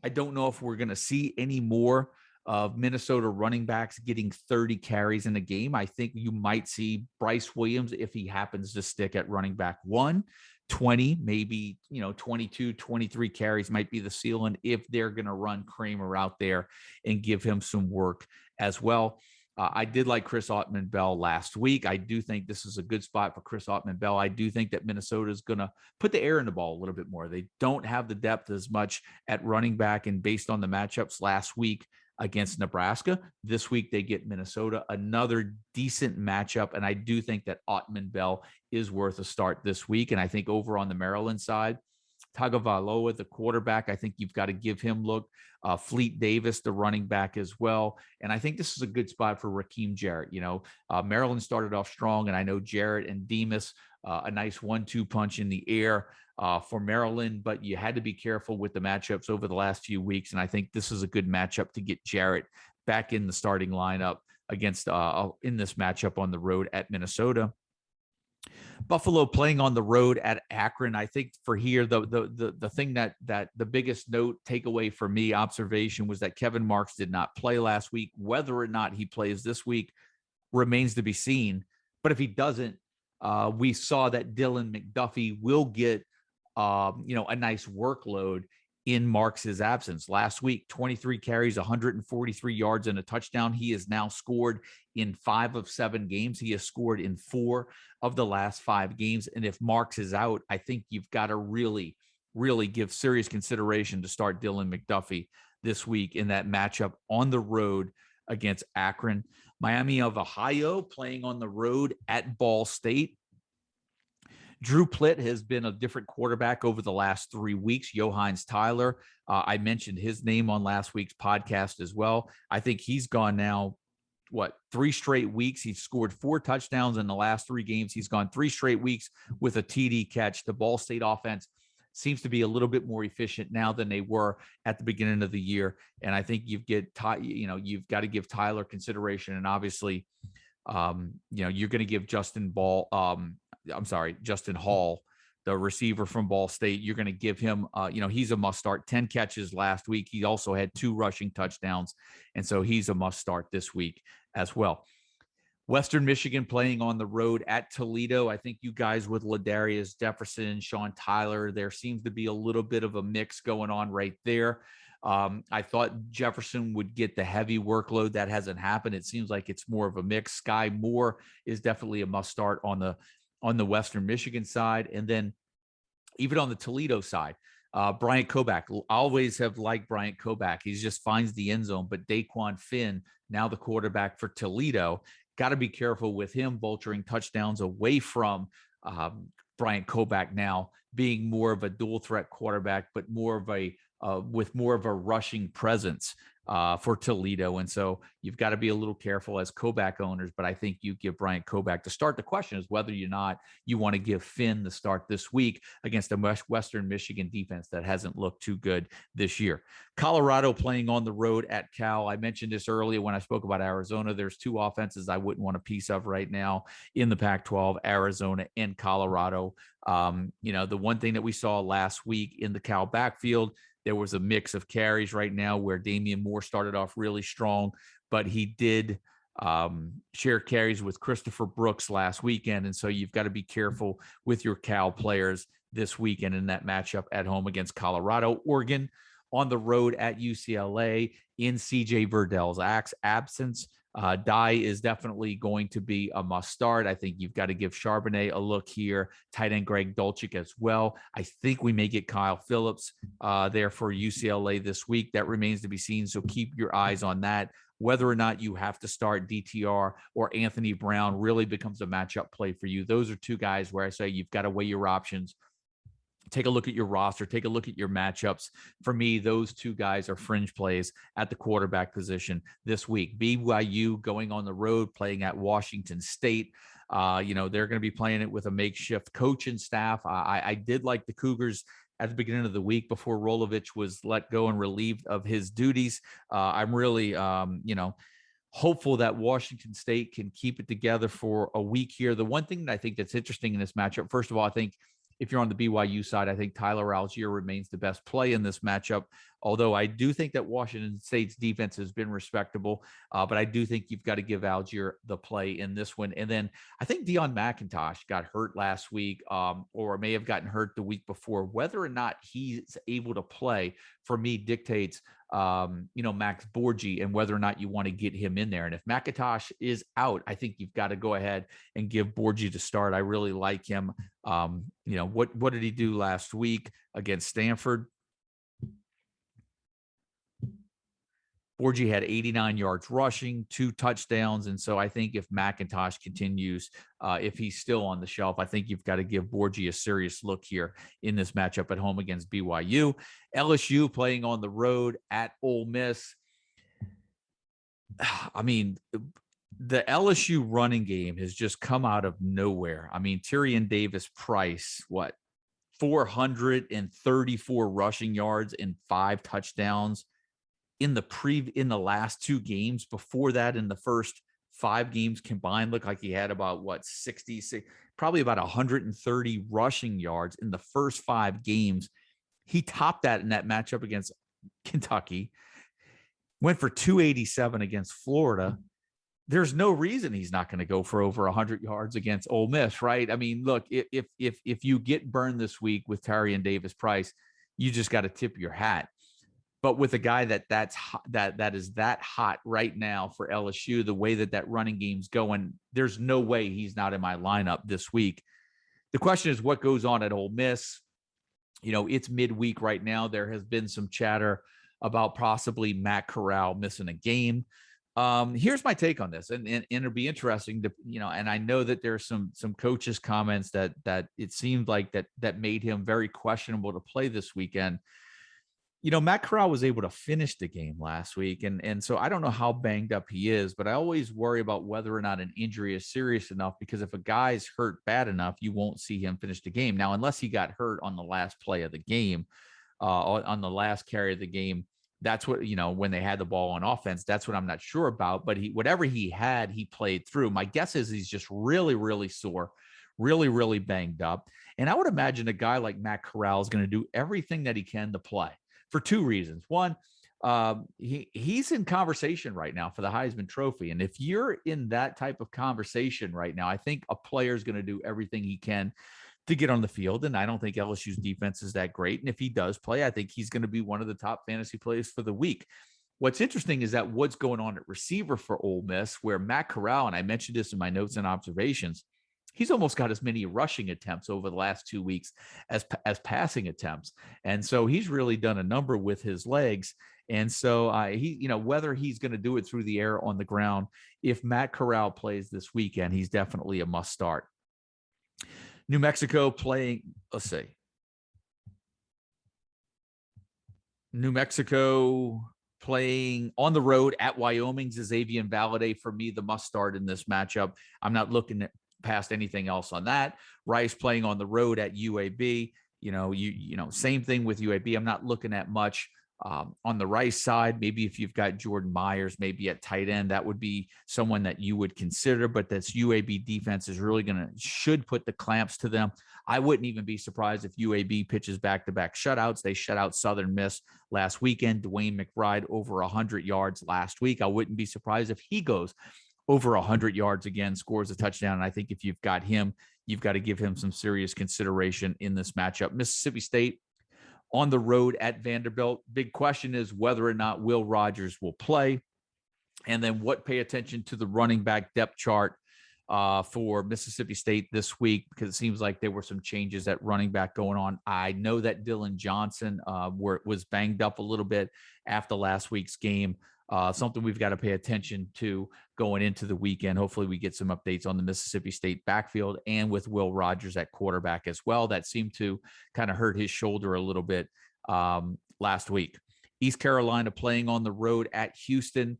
I don't know if we're going to see any more of Minnesota running backs getting 30 carries in a game. I think you might see Bryce Williams, if he happens to stick at running back 1, 20, maybe, 22, 23 carries might be the ceiling if they're going to run Kramer out there and give him some work as well. I did like Chris Autman-Bell last week. I do think this is a good spot for Chris Autman-Bell. I do think that Minnesota is going to put the air in the ball a little bit more. They don't have the depth as much at running back, and based on the matchups last week against Nebraska, this week they get Minnesota, another decent matchup, and I do think that Autman-Bell is worth a start this week. And I think over on the Maryland side, Tagovailoa, the quarterback, I think you've got to give him look. Fleet Davis, the running back as well. And I think this is a good spot for Raheem Jarrett. Maryland started off strong, and I know Jarrett and Demas, a nice 1-2 punch in the air for Maryland, but you had to be careful with the matchups over the last few weeks. And I think this is a good matchup to get Jarrett back in the starting lineup against in this matchup on the road at Minnesota. Buffalo playing on the road at Akron. I think for here, the thing that the biggest note takeaway for me, observation, was that Kevin Marks did not play last week. Whether or not he plays this week remains to be seen. But if he doesn't, we saw that Dylan McDuffie will get a nice workload in Marks' absence. Last week, 23 carries, 143 yards, and a touchdown. He has now scored in 5 of 7 games. He has scored in 4 of the last 5 games. And if Marks is out, I think you've got to really, really give serious consideration to start Dylan McDuffie this week in that matchup on the road against Akron. Miami of Ohio playing on the road at Ball State. Drew Plitt has been a different quarterback over the last 3 weeks. Johannes Tyler, I mentioned his name on last week's podcast as well. I think he's gone now, 3 straight weeks. He's scored 4 touchdowns in the last 3 games. He's gone 3 straight weeks with a TD catch. The Ball State offense seems to be a little bit more efficient now than they were at the beginning of the year. And I think you've got to give Tyler consideration. And obviously, you're going to give Justin Hall, the receiver from Ball State. You're going to give him, he's a must start. 10 catches last week. He also had 2 rushing touchdowns. And so he's a must start this week as well. Western Michigan playing on the road at Toledo. I think you guys with Ladarius Jefferson, Sean Tyler, there seems to be a little bit of a mix going on right there. I thought Jefferson would get the heavy workload. That hasn't happened. It seems like it's more of a mix. Sky Moore is definitely a must start on the Western Michigan side. And then even on the Toledo side, Bryant Koback. Always have liked Bryant Koback. He just finds the end zone. But Daquan Finn, now the quarterback for Toledo, got to be careful with him vulturing touchdowns away from Bryant Koback now being more of a dual threat quarterback, but more of a with more of a rushing presence for Toledo. And so you've got to be a little careful as Koback owners, but I think you give Bryant Koback to start. The question is whether or not you want to give Finn the start this week against a Western Michigan defense that hasn't looked too good this year. Colorado playing on the road at Cal. I mentioned this earlier when I spoke about Arizona. There's 2 offenses I wouldn't want a piece of right now in the Pac-12, Arizona and Colorado. The one thing that we saw last week in the Cal backfield, there was a mix of carries right now where Damian Moore started off really strong, but he did share carries with Christopher Brooks last weekend. And so you've got to be careful with your Cal players this weekend in that matchup at home against Colorado. Oregon on the road at UCLA in CJ Verdell's absence. Dye is definitely going to be a must start. I think you've got to give Charbonnet a look here. Tight end Greg Dulcich as well. I think we may get Kyle Phillips there for UCLA this week. That remains to be seen. So keep your eyes on that. Whether or not you have to start DTR or Anthony Brown really becomes a matchup play for you. Those are 2 guys where I say you've got to weigh your options. Take a look at your roster, take a look at your matchups. For me, those 2 guys are fringe plays at the quarterback position this week. BYU going on the road, playing at Washington State. They're going to be playing it with a makeshift coach and staff. I did like the Cougars at the beginning of the week before Rolovich was let go and relieved of his duties. I'm really, hopeful that Washington State can keep it together for a week here. The one thing that I think that's interesting in this matchup, first of all, I think if you're on the BYU side, I think Tyler Algier remains the best play in this matchup. Although I do think that Washington State's defense has been respectable, but I do think you've got to give Algier the play in this one. And then I think Deion McIntosh got hurt last week, or may have gotten hurt the week before. Whether or not he's able to play, for me, dictates Max Borgi and whether or not you want to get him in there. And if McIntosh is out, I think you've got to go ahead and give Borgi to start. I really like him. What did he do last week against Stanford? Borgie had 89 yards rushing, 2 touchdowns. And so I think if McIntosh continues, if he's still on the shelf, I think you've got to give Borgie a serious look here in this matchup at home against BYU. LSU playing on the road at Ole Miss. I mean, the LSU running game has just come out of nowhere. I mean, Tyrion Davis-Price, 434 rushing yards and 5 touchdowns in the last 2 games. Before that, in the first 5 games combined, looked like he had about 66, probably about 130 rushing yards in the first 5 games. He topped that in that matchup against Kentucky. Went for 287 against Florida. There's no reason he's not going to go for over 100 yards against Ole Miss, right? I mean, look, if you get burned this week with Tyrion Davis-Price, you just got to tip your hat. But with a guy that is that hot right now for LSU, the way that running game's going, there's no way he's not in my lineup this week. The question is what goes on at Ole Miss. It's midweek right now. There has been some chatter about possibly Matt Corral missing a game. Here's my take on this, and it'll be interesting to, and I know that there's some coaches' comments that it seemed like that made him very questionable to play this weekend. Matt Corral was able to finish the game last week, and so I don't know how banged up he is, but I always worry about whether or not an injury is serious enough, because if a guy's hurt bad enough, you won't see him finish the game. Now, unless he got hurt on the last play of the game, on the last carry of the game, that's what, when they had the ball on offense, that's what I'm not sure about. But whatever he had, he played through. My guess is he's just really, really sore, really, really banged up. And I would imagine a guy like Matt Corral is going to do everything that he can to play for 2 reasons. One, he's in conversation right now for the Heisman Trophy. And if you're in that type of conversation right now, I think a player is going to do everything he can to get on the field. And I don't think LSU's defense is that great. And if he does play, I think he's going to be one of the top fantasy players for the week. What's interesting is that what's going on at receiver for Ole Miss, where Matt Corral, and I mentioned this in my notes and observations, he's almost got as many rushing attempts over the last 2 weeks as passing attempts. And so he's really done a number with his legs. And so whether he's going to do it through the air or on the ground, if Matt Corral plays this weekend, he's definitely a must start. New Mexico playing, New Mexico playing on the road at Wyoming's Xavier Valade, for me, the must start in this matchup. I'm not looking at past anything else on that. Rice playing on the road at UAB. Same thing with UAB. I'm not looking at much on the Rice side. Maybe if you've got Jordan Myers, maybe at tight end, that would be someone that you would consider. But this UAB defense is really should put the clamps to them. I wouldn't even be surprised if UAB pitches back-to-back shutouts. They shut out Southern Miss last weekend. Dwayne McBride over 100 yards last week. I wouldn't be surprised if he goes over 100 yards again, scores a touchdown. And I think if you've got him, you've got to give him some serious consideration in this matchup. Mississippi State on the road at Vanderbilt. Big question is whether or not Will Rogers will play. And then pay attention to the running back depth chart for Mississippi State this week, because it seems like there were some changes at running back going on. I know that Dylan Johnson was banged up a little bit after last week's game. Something we've got to pay attention to going into the weekend. Hopefully we get some updates on the Mississippi State backfield and with Will Rogers at quarterback as well. That seemed to kind of hurt his shoulder a little bit last week. East Carolina playing on the road at Houston.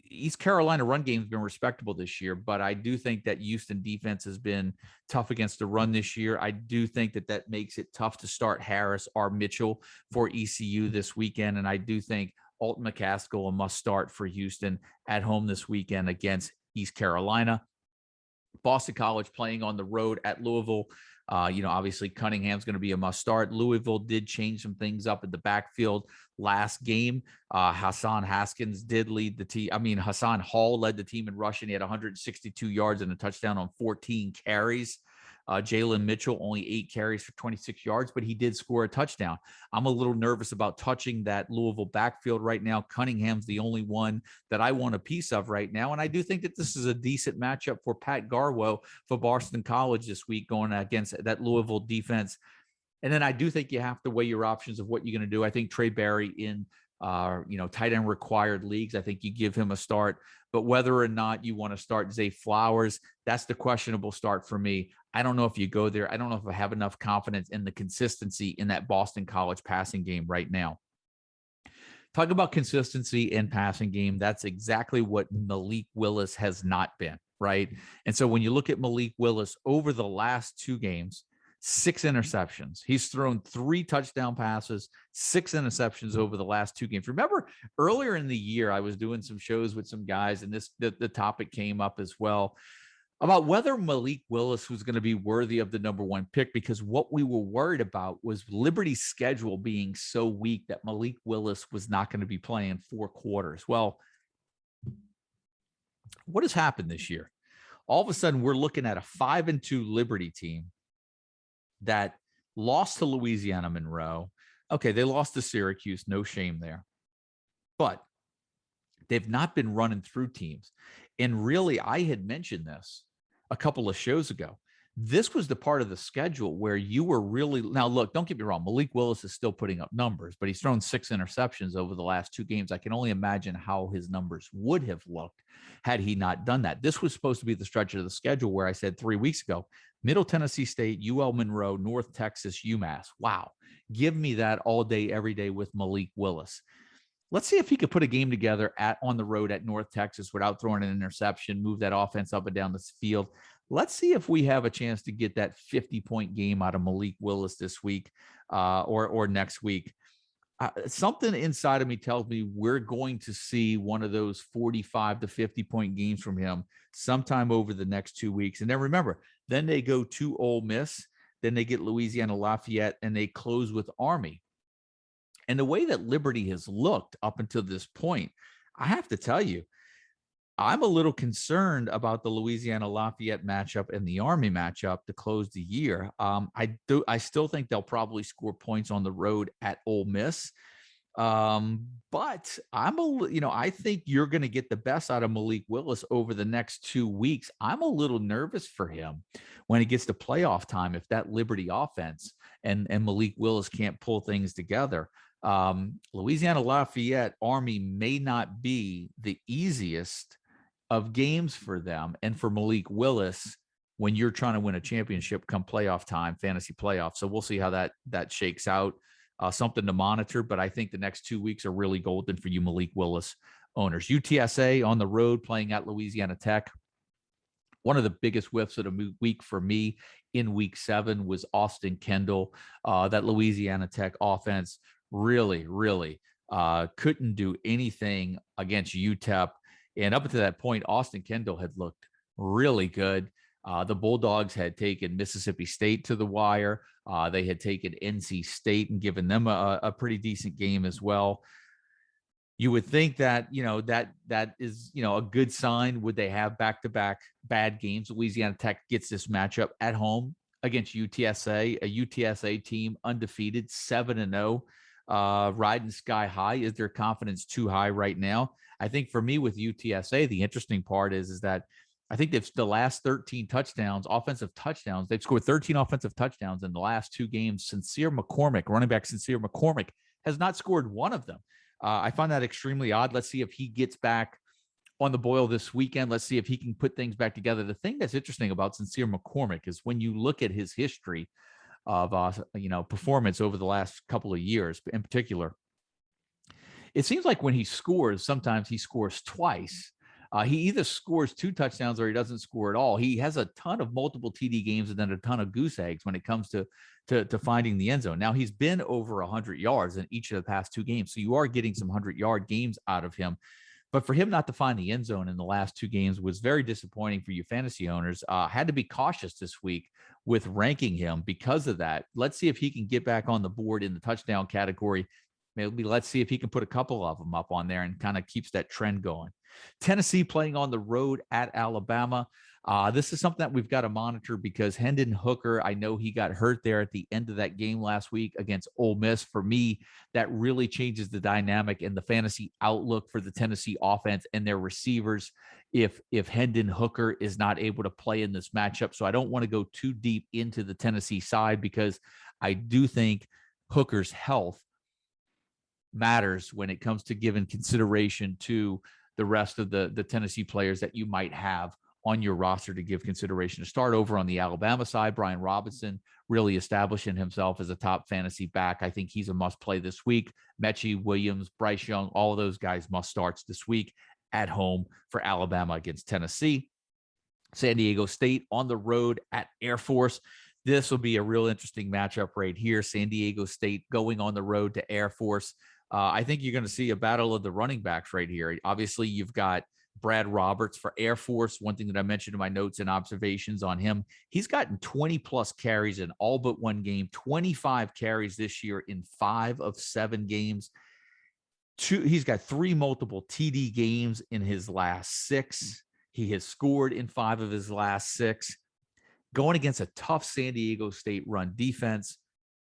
East Carolina run game has been respectable this year, but I do think that Houston defense has been tough against the run this year. I do think that makes it tough to start Harris or Mitchell for ECU this weekend. And I do think Alton McCaskill a must start for Houston at home this weekend against East Carolina. Boston College playing on the road at Louisville. Obviously Cunningham's going to be a must start. Louisville did change some things up in the backfield last game. Hassan Haskins did lead the team. Hassan Hall led the team in rushing. He had 162 yards and a touchdown on 14 carries. Jalen Mitchell, only 8 carries for 26 yards, but he did score a touchdown. I'm a little nervous about touching that Louisville backfield right now. Cunningham's the only one that I want a piece of right now. And I do think that this is a decent matchup for Pat Garwo for Boston College this week, going against that Louisville defense. And then I do think you have to weigh your options of what you're going to do. I think Trey Barry in tight end required leagues, I think you give him a start. But whether or not you want to start Zay Flowers, that's the questionable start for me. I don't know if you go there. I don't know if I have enough confidence in the consistency in that Boston College passing game right now. Talk about consistency in passing game. That's exactly what Malik Willis has not been, right? And so when you look at Malik Willis over the last 2 games, 6 interceptions. He's thrown 3 touchdown passes, 6 interceptions over the last 2 games. Remember earlier in the year, I was doing some shows with some guys, and the topic came up as well about whether Malik Willis was going to be worthy of the number 1 pick, because what we were worried about was Liberty's schedule being so weak that Malik Willis was not going to be playing 4 quarters. Well, what has happened this year? All of a sudden, we're looking at a 5-2 Liberty team that lost to Louisiana Monroe. Okay, they lost to Syracuse, no shame there. But they've not been running through teams. And really, I had mentioned this a couple of shows ago. This was the part of the schedule where you were really, now look, don't get me wrong, Malik Willis is still putting up numbers, but he's thrown 6 interceptions over the last 2 games. I can only imagine how his numbers would have looked had he not done that. This was supposed to be the stretch of the schedule where I said 3 weeks ago, Middle Tennessee State, UL Monroe, North Texas, UMass. Wow. Give me that all day, every day with Malik Willis. Let's see if he could put a game together on the road at North Texas without throwing an interception, move that offense up and down the field. Let's see if we have a chance to get that 50-point game out of Malik Willis this week or next week. Something inside of me tells me we're going to see one of those 45 to 50-point games from him sometime over the next 2 weeks. And then remember, then they go to Ole Miss, then they get Louisiana Lafayette, and they close with Army. And the way that Liberty has looked up until this point, I have to tell you, I'm a little concerned about the Louisiana Lafayette matchup and the Army matchup to close the year. I still think they'll probably score points on the road at Ole Miss. But I think you're going to get the best out of Malik Willis over the next 2 weeks. I'm a little nervous for him when he gets to playoff time, if that Liberty offense and Malik Willis can't pull things together. Louisiana Lafayette Army may not be the easiest of games for them. And for Malik Willis, when you're trying to win a championship come playoff time, fantasy playoff. So we'll see how that shakes out. Something to monitor, but I think the next 2 weeks are really golden for you Malik Willis owners. UTSA on the road playing at Louisiana Tech. One of the biggest whiffs of the week for me in week 7 was Austin Kendall. That Louisiana Tech offense really couldn't do anything against UTEP. And up until that point, Austin Kendall had looked really good. The Bulldogs had taken Mississippi State to the wire. They had taken NC State and given them a pretty decent game as well. You would think that, that is, a good sign. Would they have back-to-back bad games? Louisiana Tech gets this matchup at home against UTSA, a UTSA team undefeated, 7-0, riding sky high. Is their confidence too high right now? I think for me with UTSA, the interesting part is that I think they've the last 13 touchdowns, offensive touchdowns. They've scored 13 offensive touchdowns in the last 2 games. Running back Sincere McCormick has not scored one of them. I find that extremely odd. Let's see if he gets back on the boil this weekend. Let's see if he can put things back together. The thing that's interesting about Sincere McCormick is when you look at his history of, performance over the last couple of years in particular, it seems like when he scores, sometimes he scores twice. He either scores 2 touchdowns or he doesn't score at all. He has a ton of multiple TD games and then a ton of goose eggs when it comes to finding the end zone. Now, he's been over 100 yards in each of the past 2 games, so you are getting some 100-yard games out of him. But for him not to find the end zone in the last 2 games was very disappointing for you fantasy owners. Had to be cautious this week with ranking him because of that. Let's see if he can get back on the board in the touchdown category. Maybe let's see if he can put a couple of them up on there and kind of keeps that trend going. Tennessee playing on the road at Alabama. This is something that we've got to monitor because Hendon Hooker, I know he got hurt there at the end of that game last week against Ole Miss. For me, that really changes the dynamic and the fantasy outlook for the Tennessee offense and their receivers if Hendon Hooker is not able to play in this matchup. So I don't want to go too deep into the Tennessee side because I do think Hooker's health matters when it comes to giving consideration to the rest of the Tennessee players that you might have on your roster to give consideration. To start over on the Alabama side, Brian Robinson really establishing himself as a top fantasy back. I think he's a must play this week. Mechie, Williams, Bryce Young, all of those guys must starts this week at home for Alabama against Tennessee. San Diego State on the road at Air Force. This will be a real interesting matchup right here. San Diego State going on the road to Air Force. I think you're going to see a battle of the running backs right here. Obviously, you've got Brad Roberts for Air Force. One thing that I mentioned in my notes and observations on him, he's gotten 20-plus carries in all but one game, 25 carries this year in 5 of 7 games. He's got 3 multiple TD games in his last 6. He has scored in 5 of his last 6. Going against a tough San Diego State run defense.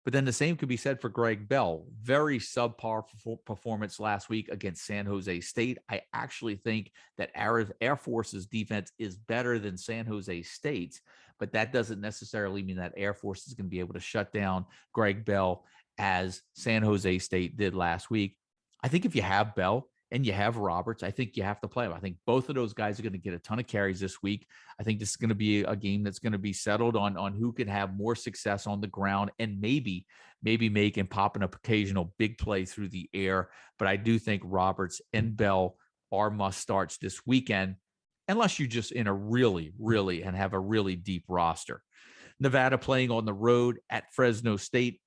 But then the same could be said for Greg Bell. Very subpar performance last week against San Jose State. I actually think that Air Force's defense is better than San Jose State's, but that doesn't necessarily mean that Air Force is going to be able to shut down Greg Bell as San Jose State did last week. I think if you have Bell and you have Roberts, I think you have to play them. I think both of those guys are going to get a ton of carries this week. I think this is going to be a game that's going to be settled on who can have more success on the ground and maybe make and pop an occasional big play through the air. But I do think Roberts and Bell are must starts this weekend, unless you just in a really and have a really deep roster. Nevada playing on the road at Fresno State.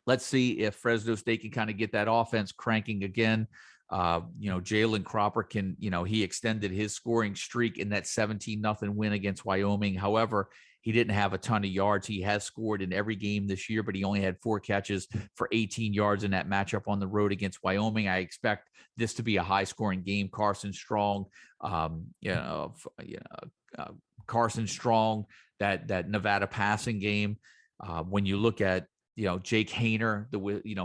Let's see if Fresno State can kind of get that offense cranking again. Jalen Cropper can, he extended his scoring streak in that 17-0 win against Wyoming. However, he didn't have a ton of yards. He has scored in every game this year, but he only had 4 catches for 18 yards in that matchup on the road against Wyoming. I expect this to be a high-scoring game. Carson Strong, that Nevada passing game. When you look at Jake Hayner,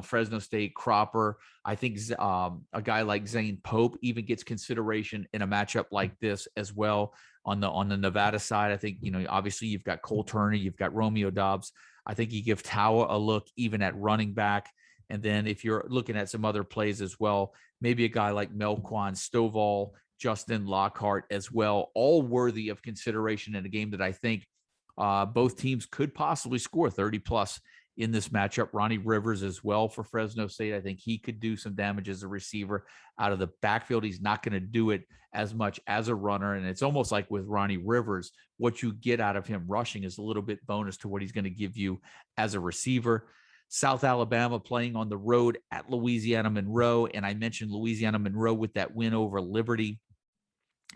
Fresno State, Cropper. I think a guy like Zane Pope even gets consideration in a matchup like this as well. On the Nevada side, I think, obviously you've got Cole Turner, you've got Romeo Dobbs. I think you give Tawa a look even at running back. And then if you're looking at some other plays as well, maybe a guy like Melquan Stovall, Justin Lockhart as well, all worthy of consideration in a game that I think both teams could possibly score 30+ in this matchup. Ronnie Rivers as well for Fresno State. I think he could do some damage as a receiver out of the backfield. He's not going to do it as much as a runner. And it's almost like with Ronnie Rivers, what you get out of him rushing is a little bit bonus to what he's going to give you as a receiver. South Alabama playing on the road at Louisiana Monroe. And I mentioned Louisiana Monroe with that win over Liberty.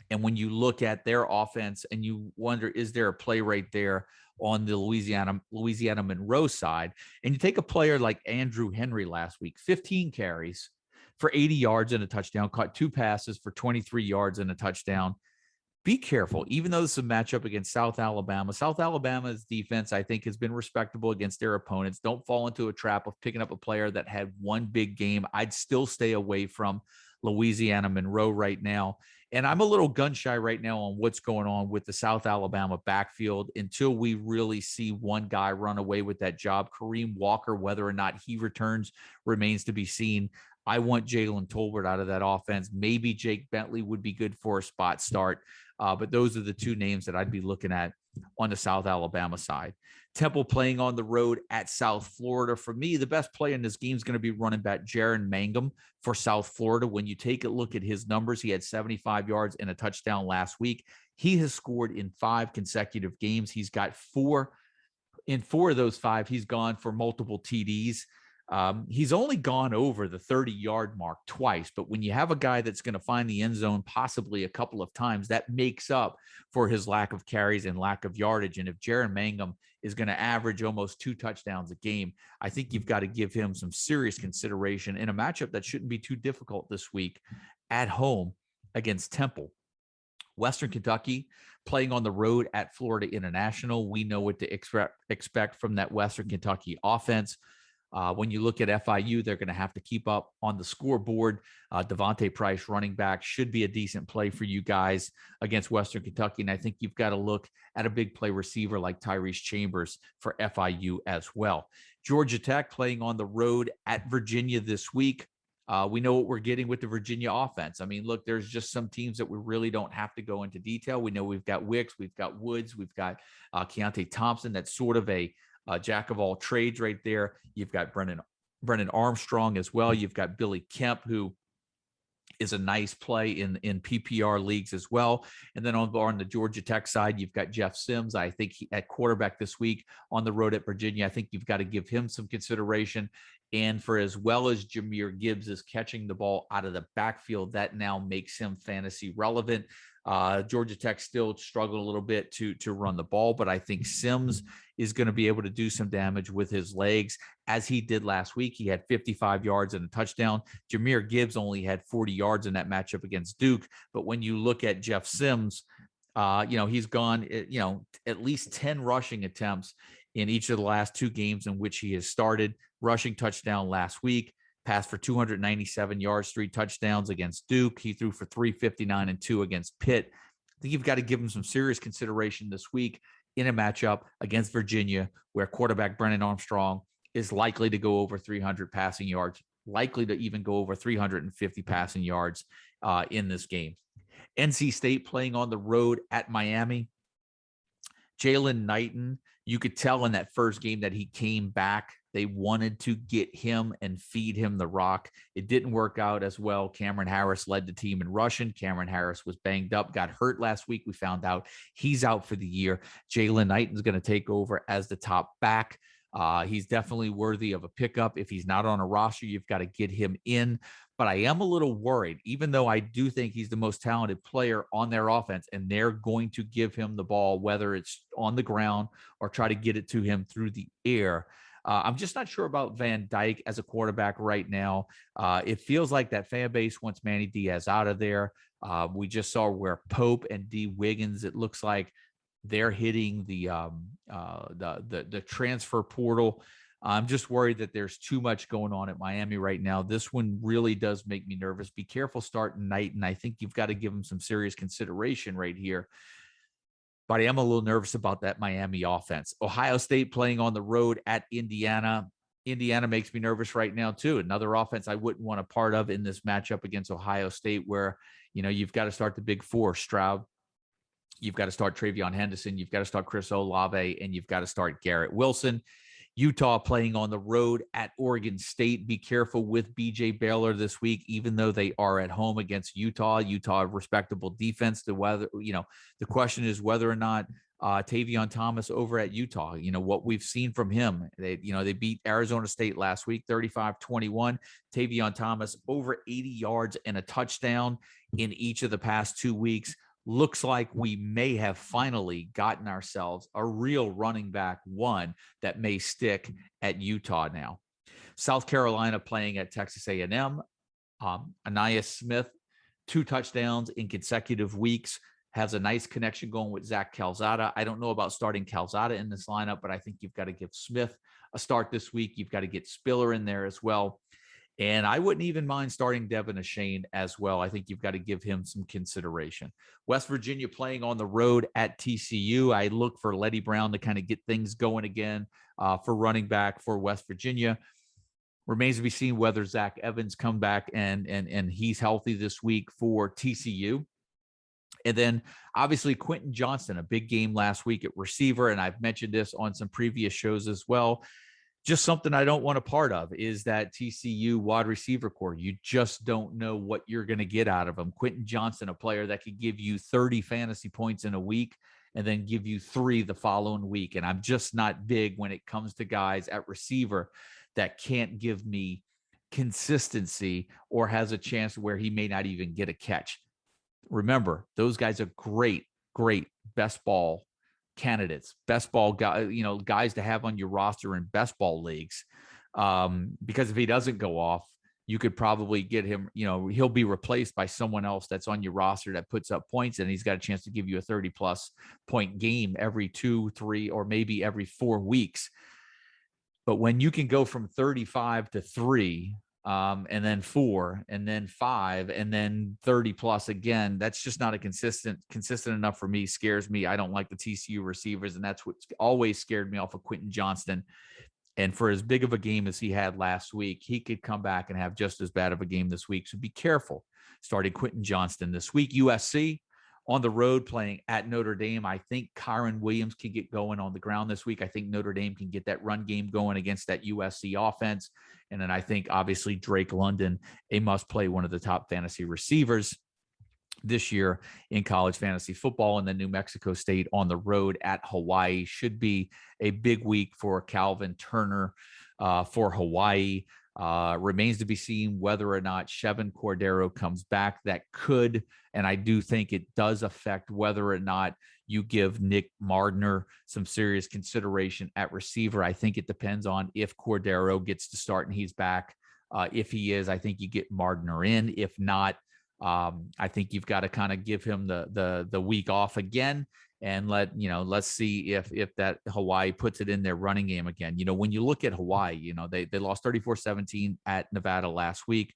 And when you look at their offense and you wonder, is there a play right there on the Louisiana Monroe side? And you take a player like Andrew Henry last week, 15 carries for 80 yards and a touchdown, caught 2 passes for 23 yards and a touchdown. Be careful, even though this is a matchup against South Alabama. South Alabama's defense, I think, has been respectable against their opponents. Don't fall into a trap of picking up a player that had one big game. I'd still stay away from Louisiana Monroe right now. And I'm a little gun shy right now on what's going on with the South Alabama backfield until we really see one guy run away with that job. Kareem Walker, whether or not he returns, remains to be seen. I want Jalen Tolbert out of that offense. Maybe Jake Bentley would be good for a spot start. But those are the 2 names that I'd be looking at on the South Alabama side. Temple playing on the road at South Florida. For me, the best player in this game is going to be running back Jaron Mangum for South Florida. When you take a look at his numbers, he had 75 yards and a touchdown last week. He has scored in 5 consecutive games. He's got 4. In 4 of those 5, he's gone for multiple TDs. He's only gone over the 30-yard mark twice, but when you have a guy that's going to find the end zone possibly a couple of times, that makes up for his lack of carries and lack of yardage. And if Jaron Mangum is going to average almost 2 touchdowns a game, I think you've got to give him some serious consideration in a matchup that shouldn't be too difficult this week at home against Temple. Western Kentucky playing on the road at Florida International. We know what to expect from that Western Kentucky offense. When you look at FIU, they're going to have to keep up on the scoreboard. Devontae Price, running back, should be a decent play for you guys against Western Kentucky. And I think you've got to look at a big play receiver like Tyrese Chambers for FIU as well. Georgia Tech playing on the road at Virginia this week. We know what we're getting with the Virginia offense. I mean, look, there's just some teams that we really don't have to go into detail. We know we've got Wicks, we've got Woods, we've got Keontae Thompson. That's sort of a jack of all trades right there. You've got Brennan Armstrong as well. You've got Billy Kemp, who is a nice play in PPR leagues as well. And then on the Georgia Tech side, you've got Jeff Sims. I think at quarterback this week on the road at Virginia, I think you've got to give him some consideration. And for as well as Jahmyr Gibbs is catching the ball out of the backfield, that now makes him fantasy relevant. Georgia Tech still struggled a little bit to run the ball, but I think Sims is going to be able to do some damage with his legs, as he did last week. He had 55 yards and a touchdown. Jahmyr Gibbs only had 40 yards in that matchup against Duke. But when you look at Jeff Sims, he's gone, at least 10 rushing attempts in each of the last two games in which he has started. Rushing touchdown last week, passed for 297 yards, 3 touchdowns against Duke. He threw for 359 and 2 against Pitt. I think you've got to give him some serious consideration this week in a matchup against Virginia, where quarterback Brennan Armstrong is likely to go over 300 passing yards, likely to even go over 350 passing yards in this game. NC State playing on the road at Miami. Jalen Knighton, you could tell in that first game that he came back. They wanted to get him and feed him the rock. It didn't work out as well. Cameron Harris led the team in rushing. Cameron Harris was banged up, got hurt last week. We found out he's out for the year. Jalen Knighton's going to take over as the top back. He's definitely worthy of a pickup. If he's not on a roster, you've got to get him in. But I am a little worried, even though I do think he's the most talented player on their offense, and they're going to give him the ball, whether it's on the ground or try to get it to him through the air. I'm just not sure about Van Dyke as a quarterback right now. It feels like that fan base wants Manny Diaz out of there. We just saw where Pope and D. Wiggins, it looks like they're hitting the transfer portal. I'm just worried that there's too much going on at Miami right now. This one really does make me nervous. Be careful starting Knighton. I think you've got to give him some serious consideration right here. But I am a little nervous about that Miami offense. Ohio State playing on the road at Indiana. Indiana makes me nervous right now, too. Another offense I wouldn't want a part of in this matchup against Ohio State, where, you've got to start the big four. Stroud, you've got to start Travion Henderson, you've got to start Chris Olave, and you've got to start Garrett Wilson. Utah playing on the road at Oregon State. Be careful with BJ Baylor this week, even though they are at home against Utah. Utah, respectable defense. The question is whether or not Tavion Thomas over at Utah, what we've seen from him. They beat Arizona State last week, 35-21. Tavion Thomas over 80 yards and a touchdown in each of the past 2 weeks. Looks like we may have finally gotten ourselves a real running back one that may stick at Utah now. South Carolina playing at Texas A&M. Anaya Smith, 2 touchdowns in consecutive weeks, has a nice connection going with Zach Calzada. I don't know about starting Calzada in this lineup, but I think you've got to give Smith a start this week. You've got to get Spiller in there as well. And I wouldn't even mind starting Devin Achane as well. I think you've got to give him some consideration. West Virginia playing on the road at TCU. I look for Letty Brown to kind of get things going again for running back for West Virginia. Remains to be seen whether Zach Evans come back and he's healthy this week for TCU. And then obviously Quentin Johnston, a big game last week at receiver. And I've mentioned this on some previous shows as well. Just something I don't want a part of is that TCU wide receiver core. You just don't know what you're going to get out of them. Quentin Johnston, a player that could give you 30 fantasy points in a week and then give you 3 the following week. And I'm just not big when it comes to guys at receiver that can't give me consistency or has a chance where he may not even get a catch. Remember, those guys are great best ball candidates, best ball guys, guys to have on your roster in best ball leagues. Because if he doesn't go off, you could probably get him, he'll be replaced by someone else that's on your roster that puts up points, and he's got a chance to give you a 30+ point game every 2, 3, or maybe every 4 weeks. But when you can go from 35 to 3, and then 4, and then 5, and then 30+ again, that's just not a consistent enough for me. Scares me. I don't like the TCU receivers, and that's what always scared me off of Quentin Johnston. And for as big of a game as he had last week, he could come back and have just as bad of a game this week. So be careful. Starting Quentin Johnston this week. USC on the road playing at Notre Dame. I think Kyron Williams can get going on the ground this week. I think Notre Dame can get that run game going against that USC offense. And then I think, obviously, Drake London, a must-play, one of the top fantasy receivers this year in college fantasy football. And then New Mexico State on the road at Hawaii should be a big week for Calvin Turner for Hawaii. Remains to be seen whether or not Chevin Cordero comes back. That could, and I do think it does affect whether or not you give Nick Mardner some serious consideration at receiver. I think it depends on if Cordero gets to start and he's back. If he is, I think you get Mardner in. If not, I think you've got to kind of give him the week off again and let's see if that Hawaii puts it in their running game again. When you look at Hawaii, they lost 34-17 at Nevada last week.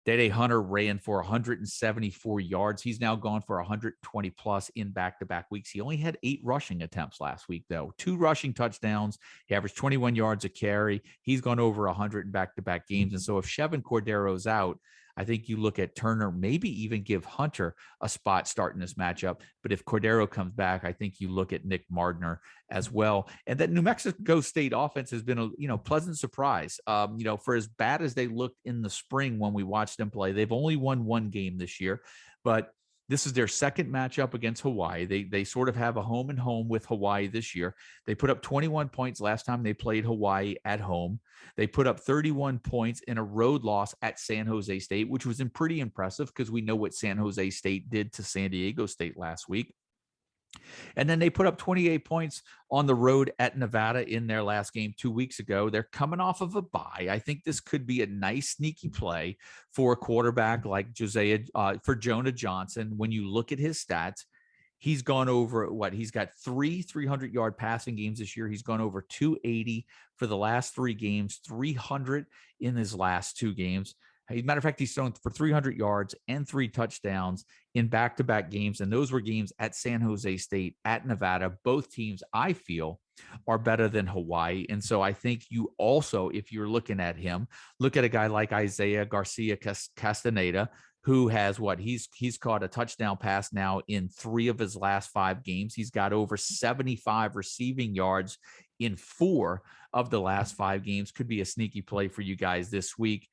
Dede Hunter ran for 174 yards. He's now gone for 120 plus in back-to-back weeks. He only had 8 rushing attempts last week, though. 2 rushing touchdowns. He averaged 21 yards a carry. He's gone over 100 in back-to-back games. And so if Chevin Cordero's out, I think you look at Turner, maybe even give Hunter a spot starting this matchup. But if Cordero comes back, I think you look at Nick Mardner as well. And that New Mexico State offense has been a pleasant surprise. For as bad as they looked in the spring when we watched them play, they've only won 1 game this year, but this is their second matchup against Hawaii. They sort of have a home and home with Hawaii this year. They put up 21 points last time they played Hawaii at home. They put up 31 points in a road loss at San Jose State, which was pretty impressive because we know what San Jose State did to San Diego State last week. And then they put up 28 points on the road at Nevada in their last game 2 weeks ago. They're coming off of a bye. I think this could be a nice sneaky play for a quarterback like for Jonah Johnson. When you look at his stats, he's gone over he's got 3 300-yard passing games this year. He's gone over 280 for the last 3 games, 300 in his last 2 games. As a matter of fact, he's thrown for 300 yards and 3 touchdowns in back-to-back games, and those were games at San Jose State, at Nevada. Both teams, I feel, are better than Hawaii, and so I think you also, if you're looking at him, look at a guy like Isaiah Garcia Castaneda, who has he's caught a touchdown pass now in 3 of his last 5 games. He's got over 75 receiving yards in 4 of the last 5 games. Could be a sneaky play for you guys this week.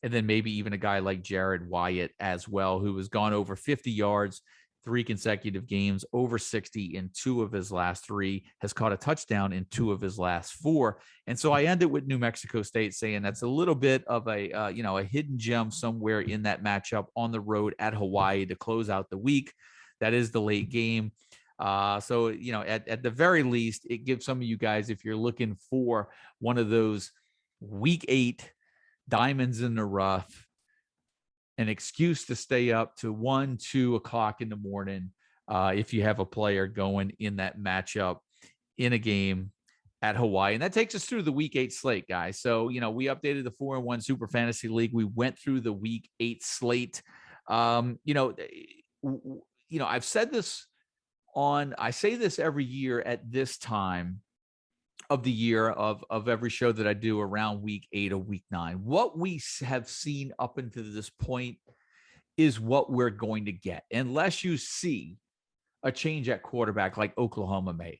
And then maybe even a guy like Jared Wyatt as well, who has gone over 50 yards 3 consecutive games, over 60 in 2 of his last 3, has caught a touchdown in 2 of his last 4. And so I ended with New Mexico State saying that's a little bit of a hidden gem somewhere in that matchup on the road at Hawaii to close out the week. That is the late game. So at the very least, it gives some of you guys, if you're looking for one of those week 8 diamonds in the rough, an excuse to stay up to 1, 2 o'clock in the morning if you have a player going in that matchup in a game at Hawaii. And that takes us through the week 8 slate, guys. So, we updated the 4-1 Super Fantasy League. We went through the week 8 slate. I've said this I say this every year at this time of the year of every show that I do around week 8 or week 9. What we have seen up until this point is what we're going to get, unless you see a change at quarterback like Oklahoma made,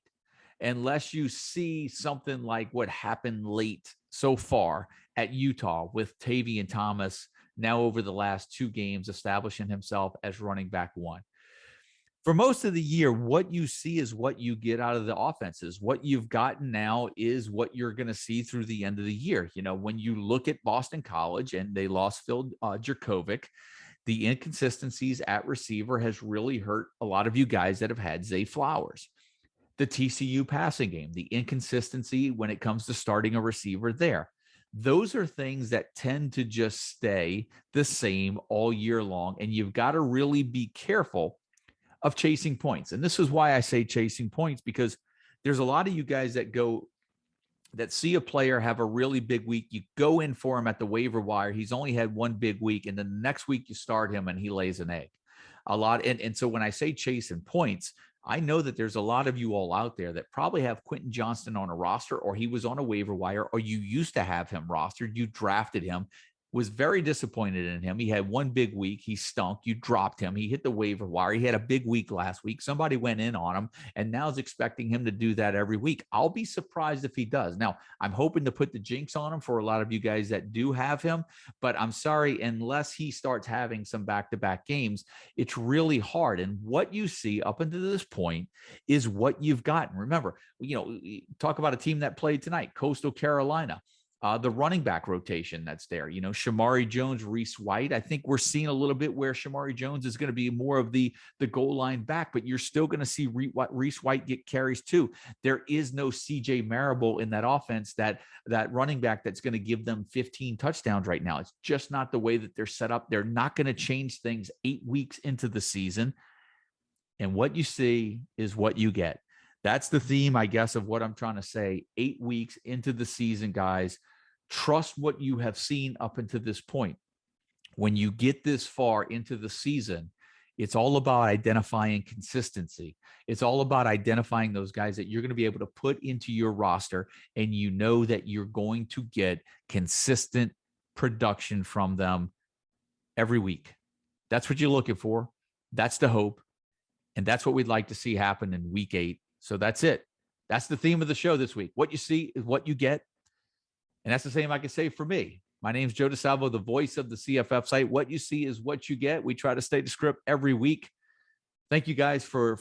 unless you see something like what happened late so far at Utah with Tavian Thomas now over the last 2 games establishing himself as running back 1. For most of the year, what you see is what you get out of the offenses. What you've gotten now is what you're going to see through the end of the year. When you look at Boston College and they lost Phil Jerkovic, the inconsistencies at receiver has really hurt a lot of you guys that have had Zay Flowers. The TCU passing game, the inconsistency when it comes to starting a receiver there. Those are things that tend to just stay the same all year long, and you've got to really be careful of chasing points. And this is why I say chasing points, because there's a lot of you guys that see a player have a really big week. You go in for him at the waiver wire. He's only had 1 big week. And then the next week you start him and he lays an egg a lot. And so when I say chasing points, I know that there's a lot of you all out there that probably have Quentin Johnston on a roster, or he was on a waiver wire, or you used to have him rostered. You drafted him, was very disappointed in him. He had one big week. He stunk. You dropped him. He hit the waiver wire. He had a big week last week. Somebody went in on him and now is expecting him to do that every week. I'll be surprised if he does. Now, I'm hoping to put the jinx on him for a lot of you guys that do have him, but I'm sorry, unless he starts having some back-to-back games, it's really hard. And what you see up until this point is what you've gotten. Remember, talk about a team that played tonight, Coastal Carolina. The running back rotation that's there, Shamari Jones, Reese White. I think we're seeing a little bit where Shamari Jones is going to be more of the goal line back, but you're still going to see Reese White get carries too. There is no CJ Marable in that offense, that running back that's going to give them 15 touchdowns right now. It's just not the way that they're set up. They're not going to change things 8 weeks into the season. And what you see is what you get. That's the theme, I guess, of what I'm trying to say. 8 weeks into the season, guys, trust what you have seen up until this point. When you get this far into the season, it's all about identifying consistency. It's all about identifying those guys that you're going to be able to put into your roster, and you know that you're going to get consistent production from them every week. That's what you're looking for. That's the hope. And that's what we'd like to see happen in week 8. So that's it. That's the theme of the show this week. What you see is what you get. And that's the same I can say for me. My name's Joe DeSalvo, the voice of the CFF site. What you see is what you get. We try to stay to script every week. Thank you guys for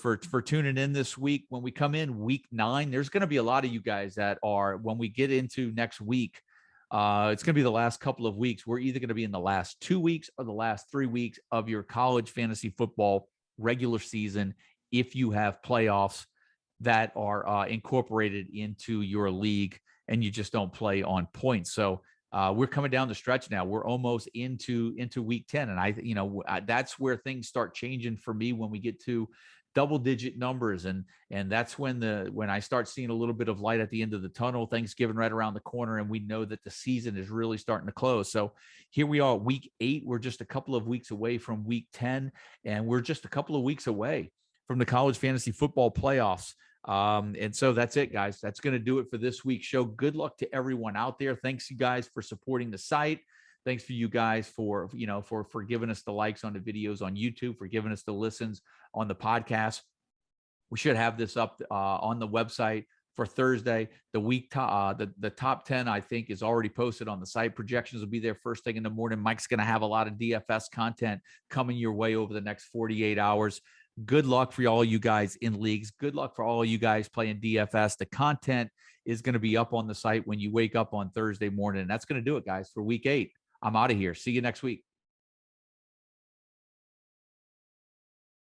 tuning in this week. When we come in week 9, there's going to be a lot of you guys that are, when we get into next week, it's going to be the last couple of weeks. We're either going to be in the last 2 weeks or the last 3 weeks of your college fantasy football regular season, if you have playoffs that are incorporated into your league and you just don't play on points. So we're coming down the stretch now. We're almost into week 10. And that's where things start changing for me when we get to double-digit numbers. And that's when I start seeing a little bit of light at the end of the tunnel. Thanksgiving right around the corner, and we know that the season is really starting to close. So here we are, week 8. We're just a couple of weeks away from week 10, and we're just a couple of weeks away from the college fantasy football playoffs. And so that's it, guys. That's going to do it for this week's show. Good luck to everyone out there. Thanks, you guys, for supporting the site. Thanks for you guys for giving us the likes on the videos on YouTube, for giving us the listens on the podcast. We should have this up on the website for Thursday. The top 10, I think, is already posted on the site. Projections will be there first thing in the morning. Mike's going to have a lot of DFS content coming your way over the next 48 hours. Good luck for all you guys in leagues. Good luck for all you guys playing DFS. The content is going to be up on the site when you wake up on Thursday morning. And that's going to do it, guys, for week 8. I'm out of here. See you next week.